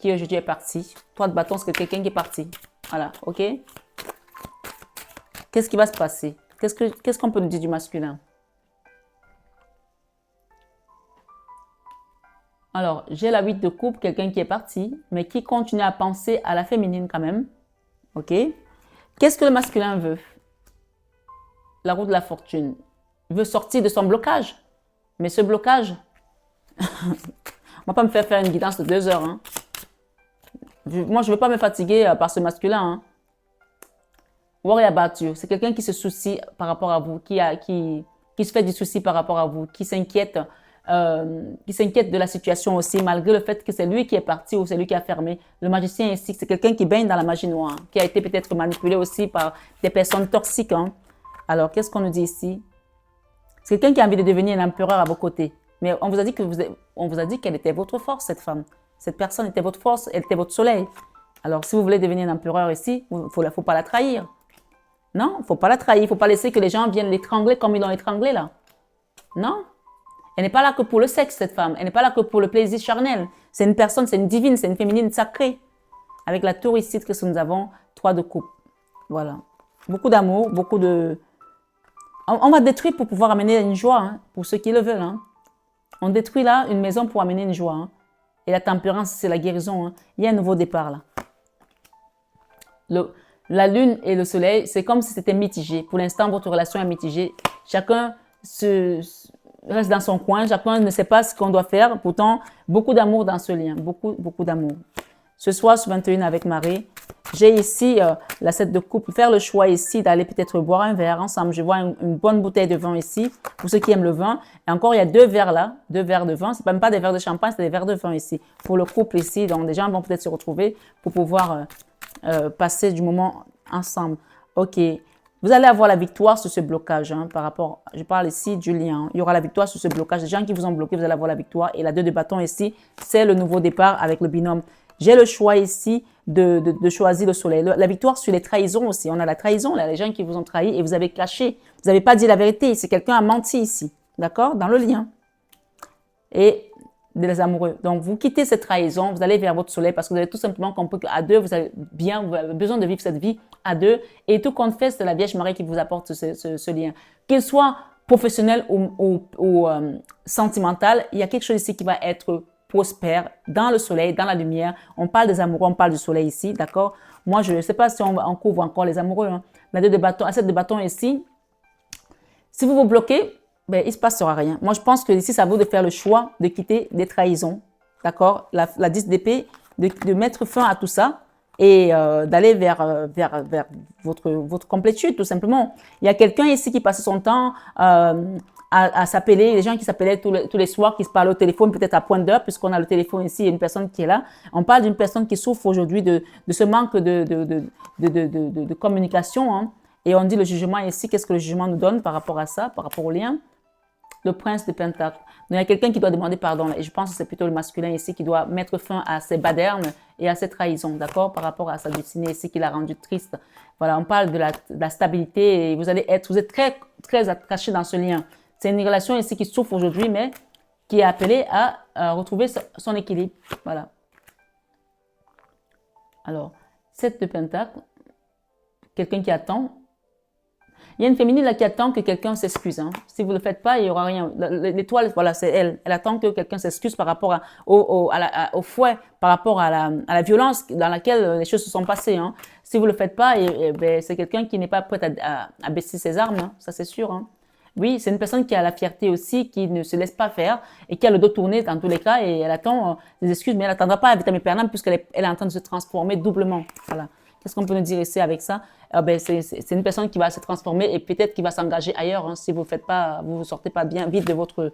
qui aujourd'hui est parti. 3 de bâton, c'est quelqu'un qui est parti. Voilà, ok? Qu'est-ce qui va se passer? Qu'est-ce qu'on peut nous dire du masculin? Alors, j'ai la 8 de coupe, quelqu'un qui est parti, mais qui continue à penser à la féminine quand même. Ok? Qu'est-ce que le masculin veut? La roue de la fortune. Il veut sortir de son blocage. Mais ce blocage, on ne va pas me faire une guidance de 2 heures. Hein. Moi, je ne veux pas me fatiguer par ce masculin. Hein. Warrior battu, c'est quelqu'un qui se soucie par rapport à vous, qui se fait du souci par rapport à vous, qui s'inquiète de la situation aussi, malgré le fait que c'est lui qui est parti ou c'est lui qui a fermé. Le magicien ici, c'est quelqu'un qui baigne dans la magie noire, qui a été peut-être manipulé aussi par des personnes toxiques. Hein. Alors, qu'est-ce qu'on nous dit ici? C'est quelqu'un qui a envie de devenir un empereur à vos côtés. Mais on vous a dit qu'elle était votre force, cette femme. Cette personne était votre force, elle était votre soleil. Alors, si vous voulez devenir un empereur ici, il ne faut pas la trahir. Non, il ne faut pas la trahir. Il ne faut pas laisser que les gens viennent l'étrangler comme ils l'ont étranglé là. Non. Elle n'est pas là que pour le sexe, cette femme. Elle n'est pas là que pour le plaisir charnel. C'est une personne, c'est une divine, c'est une féminine sacrée. Avec la tour ici que nous avons, 3 de coupe. Voilà. Beaucoup d'amour, beaucoup de... On va détruire pour pouvoir amener une joie, hein, pour ceux qui le veulent. Hein. On détruit là une maison pour amener une joie. Hein. Et la tempérance, c'est la guérison. Hein. Il y a un nouveau départ là. La lune et le soleil, c'est comme si c'était mitigé. Pour l'instant, votre relation est mitigée. Chacun reste dans son coin. Chacun ne sait pas ce qu'on doit faire. Pourtant, beaucoup d'amour dans ce lien. Beaucoup, beaucoup d'amour. Ce soir, sur 21 avec Marie, j'ai ici la 7 de coupe. Faire le choix ici d'aller peut-être boire un verre ensemble. Je vois une bonne bouteille de vin ici, pour ceux qui aiment le vin. Et encore, il y a 2 verres là, 2 verres de vin. Ce n'est même pas des verres de champagne, c'est des verres de vin ici. Pour le couple ici, donc les gens vont peut-être se retrouver pour pouvoir passer du moment ensemble. Ok. Vous allez avoir la victoire sur ce blocage hein, par rapport, je parle ici du lien. Il y aura la victoire sur ce blocage. Les gens qui vous ont bloqué, vous allez avoir la victoire. Et la 2 de bâton ici, c'est le nouveau départ avec le binôme. J'ai le choix ici de choisir le soleil. La victoire sur les trahisons aussi. On a la trahison, là, les gens qui vous ont trahi et vous avez caché. Vous n'avez pas dit la vérité. C'est quelqu'un a menti ici. D'accord? Dans le lien. Et des amoureux. Donc, vous quittez cette trahison, vous allez vers votre soleil parce que vous avez tout simplement compris qu'à 2, vous avez besoin de vivre cette vie à 2. Et tout compte fait, c'est la Vierge Marie qui vous apporte ce lien. Qu'il soit professionnel ou sentimental, il y a quelque chose ici qui va être prospère dans le soleil, dans la lumière. On parle des amoureux, on parle du soleil ici, d'accord? Moi, je ne sais pas si on couvre encore les amoureux. Hein. La 2 de bâton, à 7 de bâton ici, si vous vous bloquez, ben, il ne se passera rien. Moi, je pense que ici, ça vaut de faire le choix de quitter des trahisons, d'accord? La 10 d'épée, de mettre fin à tout ça et d'aller vers votre complétude, tout simplement. Il y a quelqu'un ici qui passait son temps à s'appeler, les gens qui s'appelaient tous les soirs, qui se parlaient au téléphone, peut-être à point d'heure, puisqu'on a le téléphone ici, il y a une personne qui est là. On parle d'une personne qui souffre aujourd'hui de ce manque de communication. Hein. Et on dit le jugement ici, qu'est-ce que le jugement nous donne par rapport à ça, par rapport au lien? Le prince de Pentacle. Donc, il y a quelqu'un qui doit demander pardon. Et je pense que c'est plutôt le masculin ici qui doit mettre fin à ses badernes et à ses trahisons, d'accord, par rapport à sa destinée ici qui l'a rendu triste. Voilà, on parle de la stabilité et vous êtes très, très attaché dans ce lien. C'est une relation ici qui souffre aujourd'hui, mais qui est appelée à retrouver son équilibre. Voilà. Alors, 7 de Pentacle, quelqu'un qui attend. Il y a une féminine là qui attend que quelqu'un s'excuse. Hein. Si vous ne le faites pas, il n'y aura rien. L'étoile, voilà, c'est elle. Elle attend que quelqu'un s'excuse par rapport au fouet, par rapport à la violence dans laquelle les choses se sont passées. Hein. Si vous ne le faites pas, ben, c'est quelqu'un qui n'est pas prêt à baisser ses armes. Hein. Ça, c'est sûr. Hein. Oui, c'est une personne qui a la fierté aussi, qui ne se laisse pas faire et qui a le dos tourné dans tous les cas et elle attend des excuses, mais elle n'attendra pas à vitam aeternam puisqu'elle est en train de se transformer doublement. Voilà. Qu'est-ce qu'on peut nous dire ici avec ça? Ben, c'est une personne qui va se transformer et peut-être qui va s'engager ailleurs. Hein, si vous ne sortez pas bien vite de votre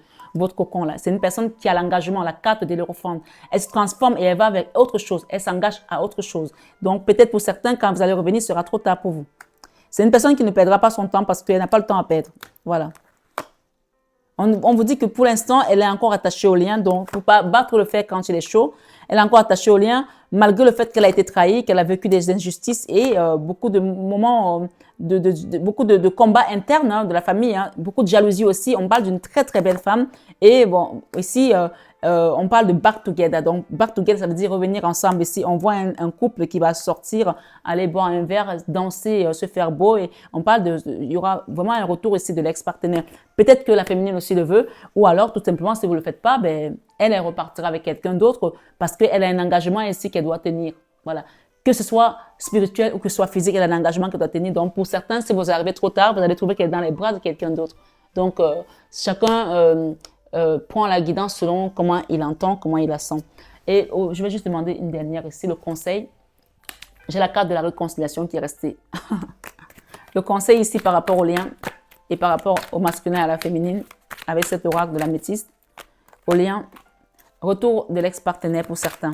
cocon là. C'est une personne qui a l'engagement, la carte de l'Hérophante. Elle se transforme et elle va vers autre chose. Elle s'engage à autre chose. Donc peut-être pour certains, quand vous allez revenir, ce sera trop tard pour vous. C'est une personne qui ne perdra pas son temps parce qu'elle n'a pas le temps à perdre. Voilà. On vous dit que pour l'instant, elle est encore attachée au lien. Donc, il ne faut pas battre le fer quand il est chaud. Elle est encore attachée au lien. malgré le fait qu'elle a été trahie, qu'elle a vécu des injustices et beaucoup de moments, beaucoup de combats internes hein, de la famille, hein, beaucoup de jalousie aussi. On parle d'une très très belle femme. Et bon, ici, on parle de back together. Donc, back together, ça veut dire revenir ensemble. Ici, on voit un couple qui va sortir, aller boire un verre, danser, se faire beau. Et on parle il y aura vraiment un retour ici de l'ex-partenaire. Peut-être que la féminine aussi le veut. Ou alors, tout simplement, si vous ne le faites pas, ben, elle repartira avec quelqu'un d'autre parce qu'elle a un engagement ici qu'elle doit tenir. Voilà. Que ce soit spirituel ou que ce soit physique, elle a un engagement qu'elle doit tenir. Donc, pour certains, si vous arrivez trop tard, vous allez trouver qu'elle est dans les bras de quelqu'un d'autre. Donc, chacun prend la guidance selon comment il entend, comment il la sent. Et je vais juste demander une dernière ici, le conseil. J'ai la carte de la réconciliation qui est restée. Le conseil ici par rapport au lien et par rapport au masculin et à la féminine, avec cet oracle de la métisse, au lien, retour de l'ex-partenaire pour certains.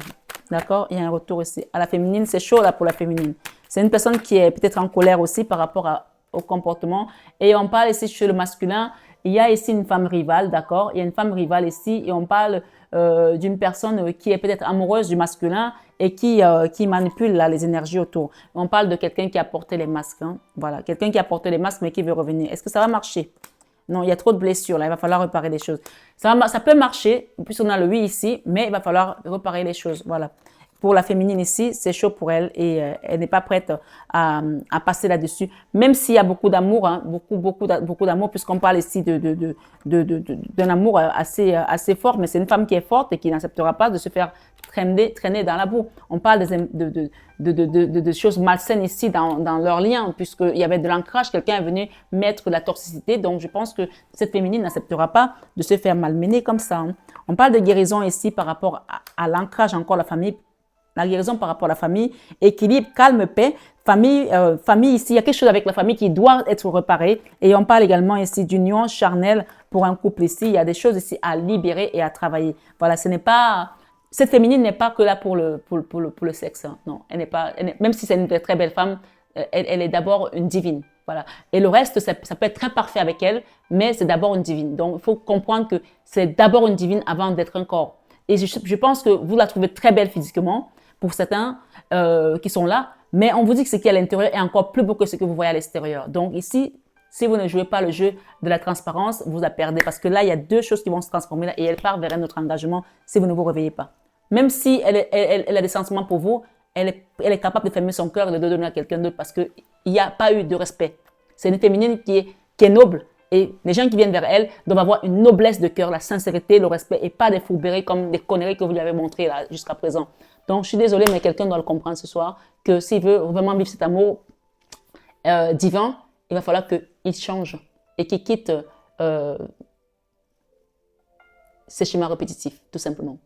D'accord? Il y a un retour ici. À la féminine, c'est chaud là pour la féminine. C'est une personne qui est peut-être en colère aussi par rapport au comportement. Et on parle ici chez le masculin, il y a ici une femme rivale, d'accord? Il y a une femme rivale ici et on parle d'une personne qui est peut-être amoureuse du masculin et qui manipule là, les énergies autour. On parle de quelqu'un qui a porté les masques. Hein? Voilà, quelqu'un qui a porté les masques mais qui veut revenir. Est-ce que ça va marcher? Non, il y a trop de blessures là, il va falloir réparer les choses. Ça peut marcher, puisqu'on a le oui ici, mais il va falloir réparer les choses. Voilà. Pour la féminine ici, c'est chaud pour elle et elle n'est pas prête à passer là-dessus. Même s'il y a beaucoup d'amour, hein, beaucoup d'amour, puisqu'on parle ici d'un amour assez fort, mais c'est une femme qui est forte et qui n'acceptera pas de se faire traîner dans la boue. On parle de choses malsaines ici dans leur lien, puisqu'il y avait de l'ancrage, quelqu'un est venu mettre de la toxicité. Donc, je pense que cette féminine n'acceptera pas de se faire malmener comme ça. Hein. On parle de guérison ici par rapport à l'ancrage encore la famille. La guérison par rapport à la famille, équilibre, calme, paix, famille ici, il y a quelque chose avec la famille qui doit être réparé. Et on parle également ici d'union charnelle pour un couple ici. Il y a des choses ici à libérer et à travailler. Voilà, cette féminine n'est pas que là pour le sexe. Hein. Non, même si c'est une très belle femme, elle est d'abord une divine. Voilà. Et le reste, ça peut être très parfait avec elle, mais c'est d'abord une divine. Donc, il faut comprendre que c'est d'abord une divine avant d'être un corps. Et je pense que vous la trouvez très belle physiquement, pour certains qui sont là, mais on vous dit que ce qui est à l'intérieur est encore plus beau que ce que vous voyez à l'extérieur. Donc ici, si vous ne jouez pas le jeu de la transparence, vous la perdez parce que là, il y a deux choses qui vont se transformer là, et elle part vers un autre engagement si vous ne vous réveillez pas. Même si elle a des sentiments pour vous, elle est capable de fermer son cœur et de le donner à quelqu'un d'autre parce qu'il n'y a pas eu de respect. C'est une féminine qui est noble. Et les gens qui viennent vers elle doivent avoir une noblesse de cœur, la sincérité, le respect et pas des fourberies comme des conneries que vous lui avez montrées là jusqu'à présent. Donc, je suis désolée, mais quelqu'un doit le comprendre ce soir, que s'il veut vraiment vivre cet amour divin, il va falloir qu'il change et qu'il quitte ces schémas répétitifs, tout simplement.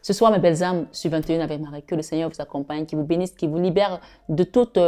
Ce soir, mes belles âmes, sur 21 avec Marie, que le Seigneur vous accompagne, qui vous bénisse, qui vous libère de toute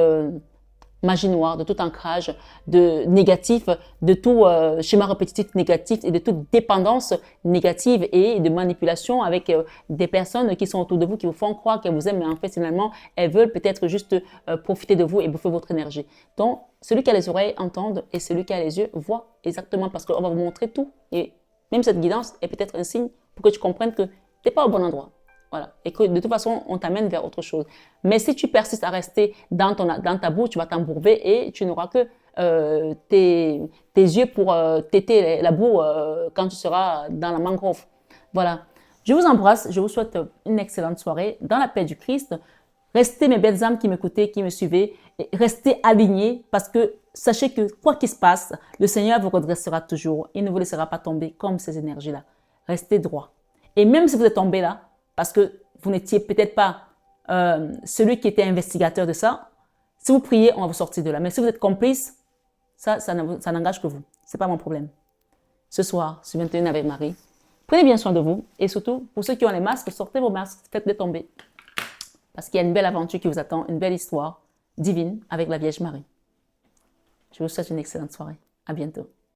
magie noire, de tout ancrage de négatif, de tout schéma répétitif négatif et de toute dépendance négative et de manipulation avec des personnes qui sont autour de vous, qui vous font croire qu'elles vous aiment, mais en fait, finalement, elles veulent peut-être juste profiter de vous et bouffer votre énergie. Donc, celui qui a les oreilles entende et celui qui a les yeux voit exactement parce qu'on va vous montrer tout. Et même cette guidance est peut-être un signe pour que tu comprennes que tu n'es pas au bon endroit. Voilà. Et que de toute façon, on t'amène vers autre chose. Mais si tu persistes à rester dans ta boue, tu vas t'embourber et tu n'auras que tes yeux pour téter la boue quand tu seras dans la mangrove. Voilà. Je vous embrasse. Je vous souhaite une excellente soirée dans la paix du Christ. Restez mes belles âmes qui m'écoutez, qui me suivez. Et restez alignés parce que sachez que quoi qu'il se passe, le Seigneur vous redressera toujours. Il ne vous laissera pas tomber comme ces énergies-là. Restez droit. Et même si vous êtes tombé là, parce que vous n'étiez peut-être pas celui qui était investigateur de ça, si vous priez, on va vous sortir de là. Mais si vous êtes complice, ça n'engage que vous. Ce n'est pas mon problème. Ce soir, sur 21 avec Marie, prenez bien soin de vous. Et surtout, pour ceux qui ont les masques, sortez vos masques, faites-les tomber. Parce qu'il y a une belle aventure qui vous attend, une belle histoire divine avec la Vierge Marie. Je vous souhaite une excellente soirée. À bientôt.